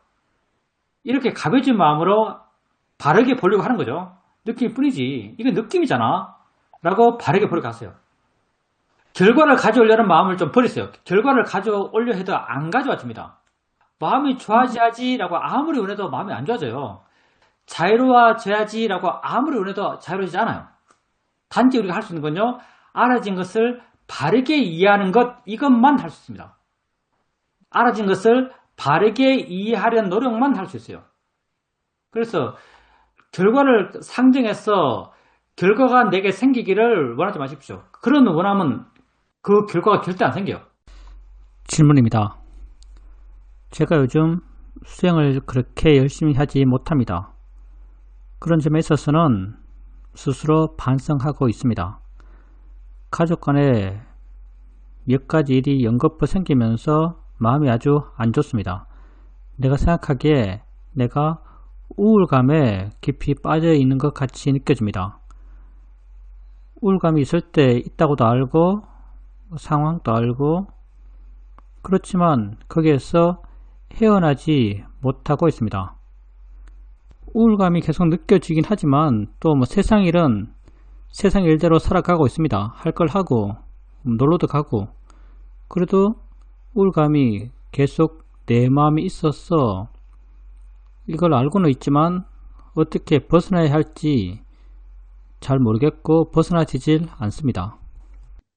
S1: 이렇게 가벼워진 마음으로 바르게 보려고 하는 거죠. 느낌일 뿐이지, 이게 느낌이잖아 라고 바르게 보려고 하세요. 결과를 가져오려는 마음을 좀 버리세요. 결과를 가져오려 해도 안 가져와집니다. 마음이 좋아져야지 라고 아무리 원해도 마음이 안 좋아져요. 자유로워져야지 라고 아무리 원해도 자유로워지지 않아요. 단지 우리가 할 수 있는 건요, 알아진 것을 바르게 이해하는 것, 이것만 할 수 있습니다. 알아진 것을 바르게 이해하려는 노력만 할 수 있어요. 그래서 결과를 상정해서 결과가 내게 생기기를 원하지 마십시오. 그런 원함은 그 결과가 절대 안 생겨요. 질문입니다. 제가 요즘 수행을 그렇게 열심히 하지 못합니다. 그런 점에 있어서는 스스로 반성하고 있습니다. 가족 간에 몇 가지 일이 연거푸 생기면서 마음이 아주 안 좋습니다. 내가 생각하기에 내가 우울감에 깊이 빠져 있는 것 같이 느껴집니다. 우울감이 있을 때 있다고도 알고 상황도 알고, 그렇지만 거기에서 헤어나지 못하고 있습니다. 우울감이 계속 느껴지긴 하지만 또 세상 일은 세상 일대로 살아가고 있습니다. 할 걸 하고 놀러도 가고, 그래도 우울감이 계속 내 마음에 있어서 이걸 알고는 있지만 어떻게 벗어나야 할지 잘 모르겠고 벗어나지질 않습니다.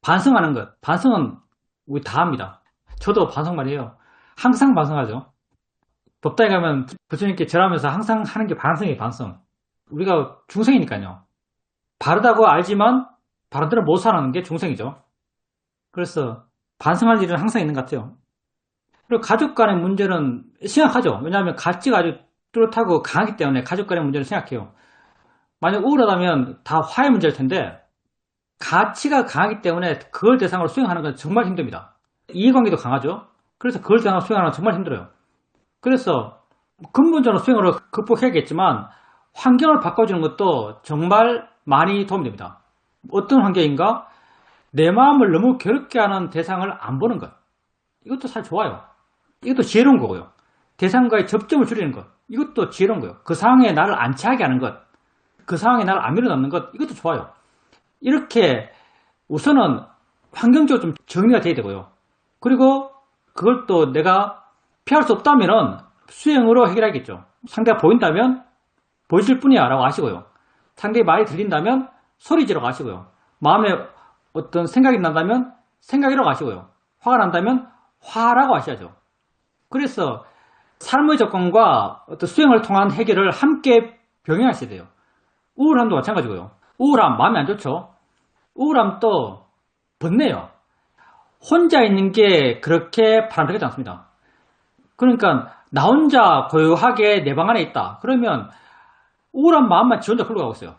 S1: 반성하는 것, 반성은 우리 다 합니다. 저도 반성 많이 해요. 항상 반성하죠. 법당에 가면 부처님께 절하면서 항상 하는 게 반성이에요. 반성. 우리가 중생이니까요. 바르다고 알지만 바르대로 못 사는 게 중생이죠. 그래서 반성할 일은 항상 있는 것 같아요. 그리고 가족 간의 문제는 심각하죠. 왜냐하면 가치가 아주 뚜렷하고 강하기 때문에 가족 간의 문제를 생각해요. 만약 우울하다면 다 화해 문제일 텐데, 가치가 강하기 때문에 그걸 대상으로 수행하는 건 정말 힘듭니다. 이해관계도 강하죠. 그래서 그걸 대상으로 수행하는 건 정말 힘들어요. 그래서 근본적으로 수행으로 극복해야겠지만 환경을 바꿔주는 것도 정말 많이 도움이 됩니다. 어떤 환경인가? 내 마음을 너무 괴롭게 하는 대상을 안 보는 것, 이것도 사실 좋아요. 이것도 지혜로운 거고요. 대상과의 접점을 줄이는 것, 이것도 지혜로운 거예요. 그 상황에 나를 안 처하게 하는 것, 그 상황에 나를 안 밀어넣는 것, 이것도 좋아요. 이렇게 우선은 환경적으로 좀 정리가 돼야 되고요. 그리고 그걸 또 내가 피할 수 없다면 수행으로 해결하겠죠. 상대가 보인다면 보이실 뿐이야 라고 아시고요. 상대의 말이 들린다면 소리 지르고 아시고요. 마음에 어떤 생각이 난다면 생각이라고 아시고요. 화가 난다면 화라고 아셔야죠. 그래서 삶의 접근과 어떤 수행을 통한 해결을 함께 병행하셔야 돼요. 우울함도 마찬가지고요. 우울함, 마음이 안 좋죠. 우울함도 번뇌요. 혼자 있는 게 그렇게 바람직하지 않습니다. 그러니까 나 혼자 고요하게 내 방 안에 있다. 그러면 우울한 마음만 지 혼자 풀고 가고 있어요.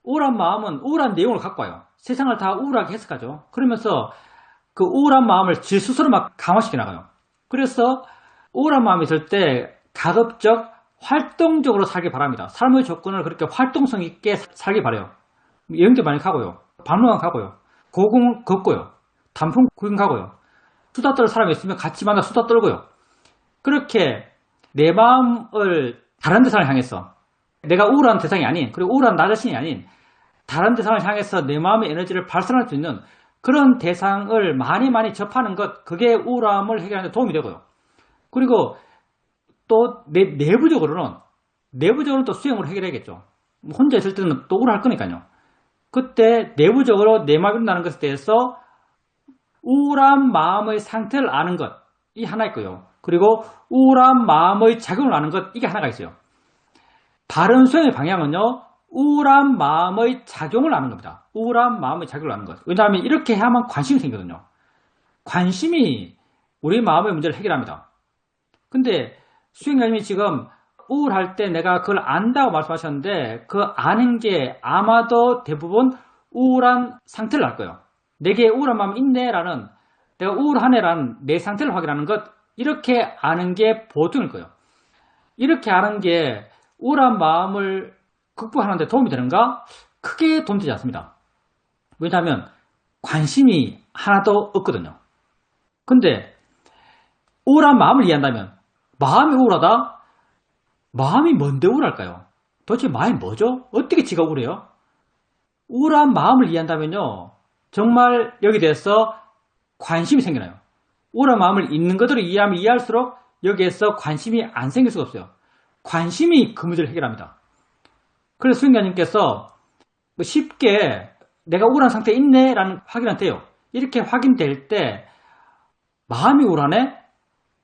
S1: 우울한 마음은 우울한 내용을 갖고 와요. 세상을 다 우울하게 해석하죠. 그러면서 그 우울한 마음을 지 스스로 막 강화시켜 나가요. 그래서 우울한 마음이 있을 때 가급적 활동적으로 살기 바랍니다. 삶의 조건을 그렇게 활동성 있게 살기 바라요. 여행도 많이 가고요. 박물관 가고요. 고궁 걷고요. 단풍 구경 가고요. 수다 떨 사람이 있으면 같이 만나 수다 떨고요. 그렇게 내 마음을 다른 대상을 향해서, 내가 우울한 대상이 아닌, 그리고 우울한 나 자신이 아닌 다른 대상을 향해서 내 마음의 에너지를 발산할 수 있는 그런 대상을 많이 많이 접하는 것, 그게 우울함을 해결하는 데 도움이 되고요. 그리고 또 내부적으로는 또 수행으로 해결해야겠죠. 혼자 있을 때는 또 우울할 거니까요. 그때 내부적으로 내 마음이 일어나는 것에 대해서 우울한 마음의 상태를 아는 것, 이 하나 있고요. 그리고 우울한 마음의 작용을 아는 것, 이게 하나가 있어요. 바른 수행의 방향은요, 우울한 마음의 작용을 아는 겁니다. 우울한 마음의 작용을 아는 것. 왜냐하면 이렇게 해야만 관심이 생기거든요. 관심이 우리 마음의 문제를 해결합니다. 근데 수행자님이 지금 우울할 때 내가 그걸 안다고 말씀하셨는데, 그 아는 게 아마도 대부분 우울한 상태를 알 거예요. 내게 우울한 마음이 있네라는, 내가 우울하네라는 내 상태를 확인하는 것, 이렇게 아는 게 보통일 거예요. 이렇게 아는 게 우울한 마음을 극복하는 데 도움이 되는가? 크게 도움되지 않습니다. 왜냐하면 관심이 하나도 없거든요. 근데 우울한 마음을 이해한다면, 마음이 우울하다? 마음이 뭔데 우울할까요? 도대체 마음이 뭐죠? 어떻게 지가 우울해요? 우울한 마음을 이해한다면요, 정말 여기 대해서 관심이 생겨나요. 우울한 마음을 있는 그대로 이해하면 이해할수록 여기에서 관심이 안 생길 수가 없어요. 관심이 그 문제를 해결합니다. 그래서 수행자님께서 쉽게 내가 우울한 상태에 있네 라는 확인은 돼요. 이렇게 확인될 때 마음이 우울하네?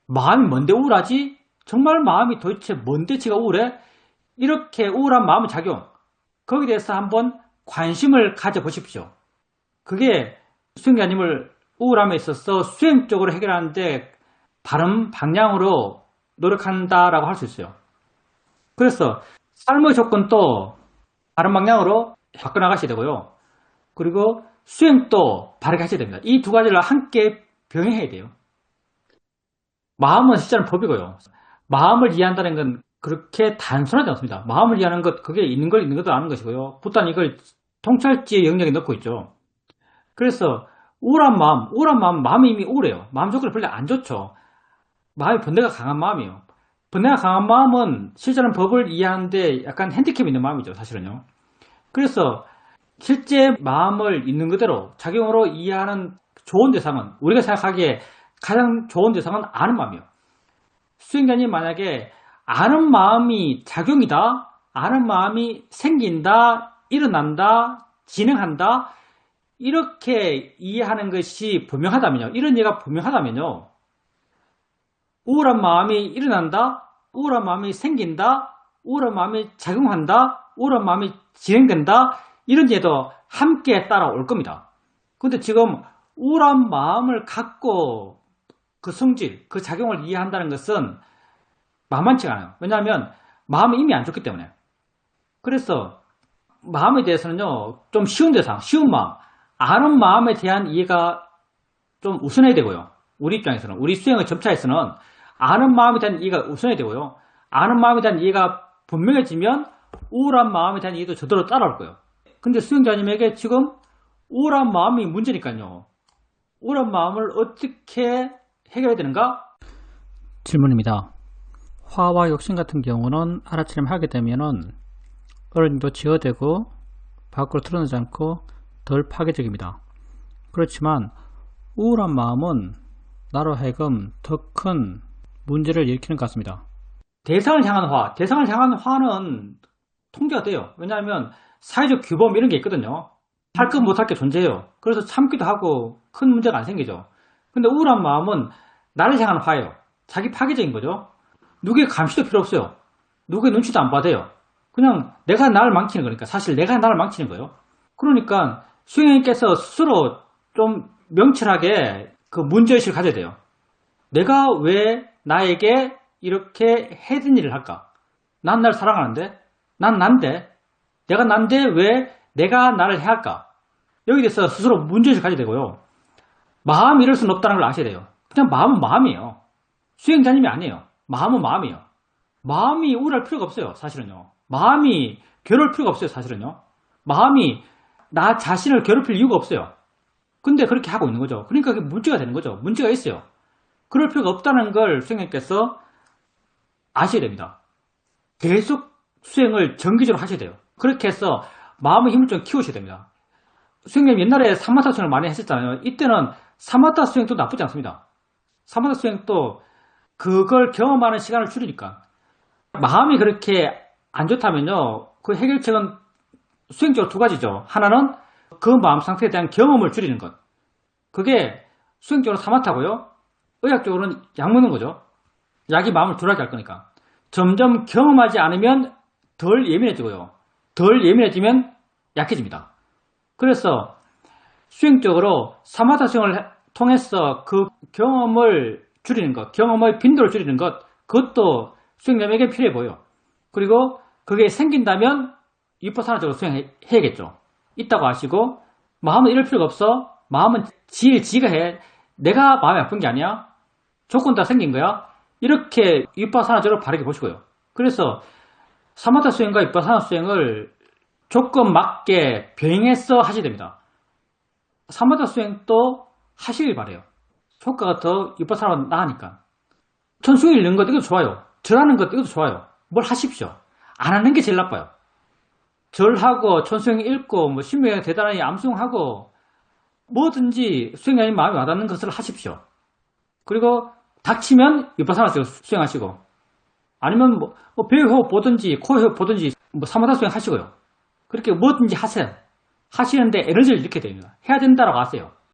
S1: 마음이 뭔데 우울하지? 정말 마음이 도대체 뭔데 지가 우울해? 이렇게 우울한 마음의 작용, 거기에 대해서 한번 관심을 가져보십시오. 그게 수행자님을 우울함에 있어서 수행적으로 해결하는데 바른 방향으로 노력한다라고 할 수 있어요. 그래서 삶의 조건도 바른 방향으로 바꿔나가셔야 되고요. 그리고 수행도 바르게 하셔야 됩니다. 이 두 가지를 함께 병행해야 돼요. 마음은 실제는 법이고요. 마음을 이해한다는 건 그렇게 단순하지 않습니다. 마음을 이해하는 것, 그게 있는 걸 있는 것도 아는 것이고요. 부탄 이걸 통찰지의 영역에 넣고 있죠. 그래서 우울한 마음, 마음이 이미 우울해요. 마음 조건이 별로 안 좋죠. 마음이 번뇌가 강한 마음이에요. 번뇌가 강한 마음은 실제는 법을 이해하는데 약간 핸디캡이 있는 마음이죠, 사실은요. 그래서 실제 마음을 있는 그대로 작용으로 이해하는 좋은 대상은, 우리가 생각하기에 가장 좋은 대상은 아는 마음이에요. 수행자님 만약에 아는 마음이 작용이다, 아는 마음이 생긴다, 일어난다, 진행한다, 이렇게 이해하는 것이 분명하다면요. 이런 이해가 분명하다면요. 우울한 마음이 일어난다, 우울한 마음이 생긴다, 우울한 마음이 작용한다, 우울한 마음이 진행된다, 이런 이해도 함께 따라올 겁니다. 근데 지금 우울한 마음을 갖고 그 성질, 그 작용을 이해한다는 것은 만만치가 않아요. 왜냐하면 마음이 이미 안 좋기 때문에. 그래서 마음에 대해서는요, 좀 쉬운 대상, 쉬운 마음, 아는 마음에 대한 이해가 좀 우선해야 되고요. 우리 입장에서는, 우리 수행의 절차에서는 아는 마음에 대한 이해가 우선해야 되고요. 아는 마음에 대한 이해가 분명해지면 우울한 마음에 대한 이해도 저절로 따라올 거예요. 근데 수행자님에게 지금 우울한 마음이 문제니까요. 우울한 마음을 어떻게 해결해야 되는가? 질문입니다. 화와 욕심 같은 경우는 알아차림 하게 되면은 어느 정도 지어대고 밖으로 드러나지 않고 덜 파괴적입니다. 그렇지만 우울한 마음은 나로 하여금 더 큰 문제를 일으키는 것 같습니다. 대상을 향한 화는 통제가 돼요. 왜냐하면 사회적 규범 이런 게 있거든요. 할 것 못할 게 존재해요. 그래서 참기도 하고 큰 문제가 안 생기죠. 근데 우울한 마음은 나를 향한 화예요. 자기 파괴적인 거죠. 누구의 감시도 필요 없어요. 누구의 눈치도 안 받아요. 그냥 내가 나를 망치는 거니까. 사실 내가 나를 망치는 거예요. 그러니까 수행님께서 스스로 좀 명철하게 그 문제의식을 가져야 돼요. 내가 왜 나에게 이렇게 해든 일을 할까? 난 날 사랑하는데? 난 난데? 내가 난데 왜 내가 나를 해야 할까? 여기 대해서 스스로 문제의식을 가져야 되고요. 마음이 이럴 수는 없다는 걸 아셔야 돼요. 그냥 마음은 마음이에요. 수행자님이 아니에요. 마음은 마음이에요. 마음이 우울할 필요가 없어요. 사실은요. 마음이 괴로울 필요가 없어요. 사실은요. 마음이 나 자신을 괴롭힐 이유가 없어요. 근데 그렇게 하고 있는 거죠. 그러니까 그게 문제가 되는 거죠. 문제가 있어요. 그럴 필요가 없다는 걸 수행님께서 아셔야 됩니다. 계속 수행을 정기적으로 하셔야 돼요. 그렇게 해서 마음의 힘을 좀 키우셔야 됩니다. 수행님 옛날에 사마타 수행을 많이 하셨잖아요. 이때는 사마타 수행도 나쁘지 않습니다. 사마타 수행도 그걸 경험하는 시간을 줄이니까. 마음이 그렇게 안 좋다면요. 그 해결책은 수행적으로 두 가지죠. 하나는 그 마음 상태에 대한 경험을 줄이는 것. 그게 수행적으로 사마타고요. 의학적으로는 약 먹는 거죠. 약이 마음을 덜하게 할 거니까. 점점 경험하지 않으면 덜 예민해지고요. 덜 예민해지면 약해집니다. 그래서 수행적으로 사마타 수행을 통해서 그 경험을 줄이는 것, 경험의 빈도를 줄이는 것, 그것도 수행자에게 필요해 보여요. 그리고 그게 생긴다면 위파사나적으로 수행해야겠죠. 있다고 하시고 마음은 이럴 필요가 없어. 마음은 지가 해. 내가 마음이 아픈 게 아니야. 조건 다 생긴 거야. 이렇게 위파사나적으로 바르게 보시고요. 그래서 사마타 수행과 위파사나 수행을 조건 맞게 병행해서 하셔야 됩니다. 사마타 수행도 하시길 바래요. 효과가 더 위파사나보다 나으니까. 천수행 읽는 것 이것도 좋아요. 절하는 것 이것도 좋아요. 뭘 하십시오. 안 하는 게 제일 나빠요. 절하고 천수행 읽고 뭐 신명에 대단히 암송하고 뭐든지 수행이 아닌 마음이 와닿는 것을 하십시오. 그리고 닥치면 위파사나 수행하시고 아니면 뭐 배호흡 보든지 코호흡 보든지 뭐 사마타 수행 하시고요. 그렇게 뭐든지 하세요. 하시는데 에너지를 잃게 됩니다. 해야 된다라고 하세요.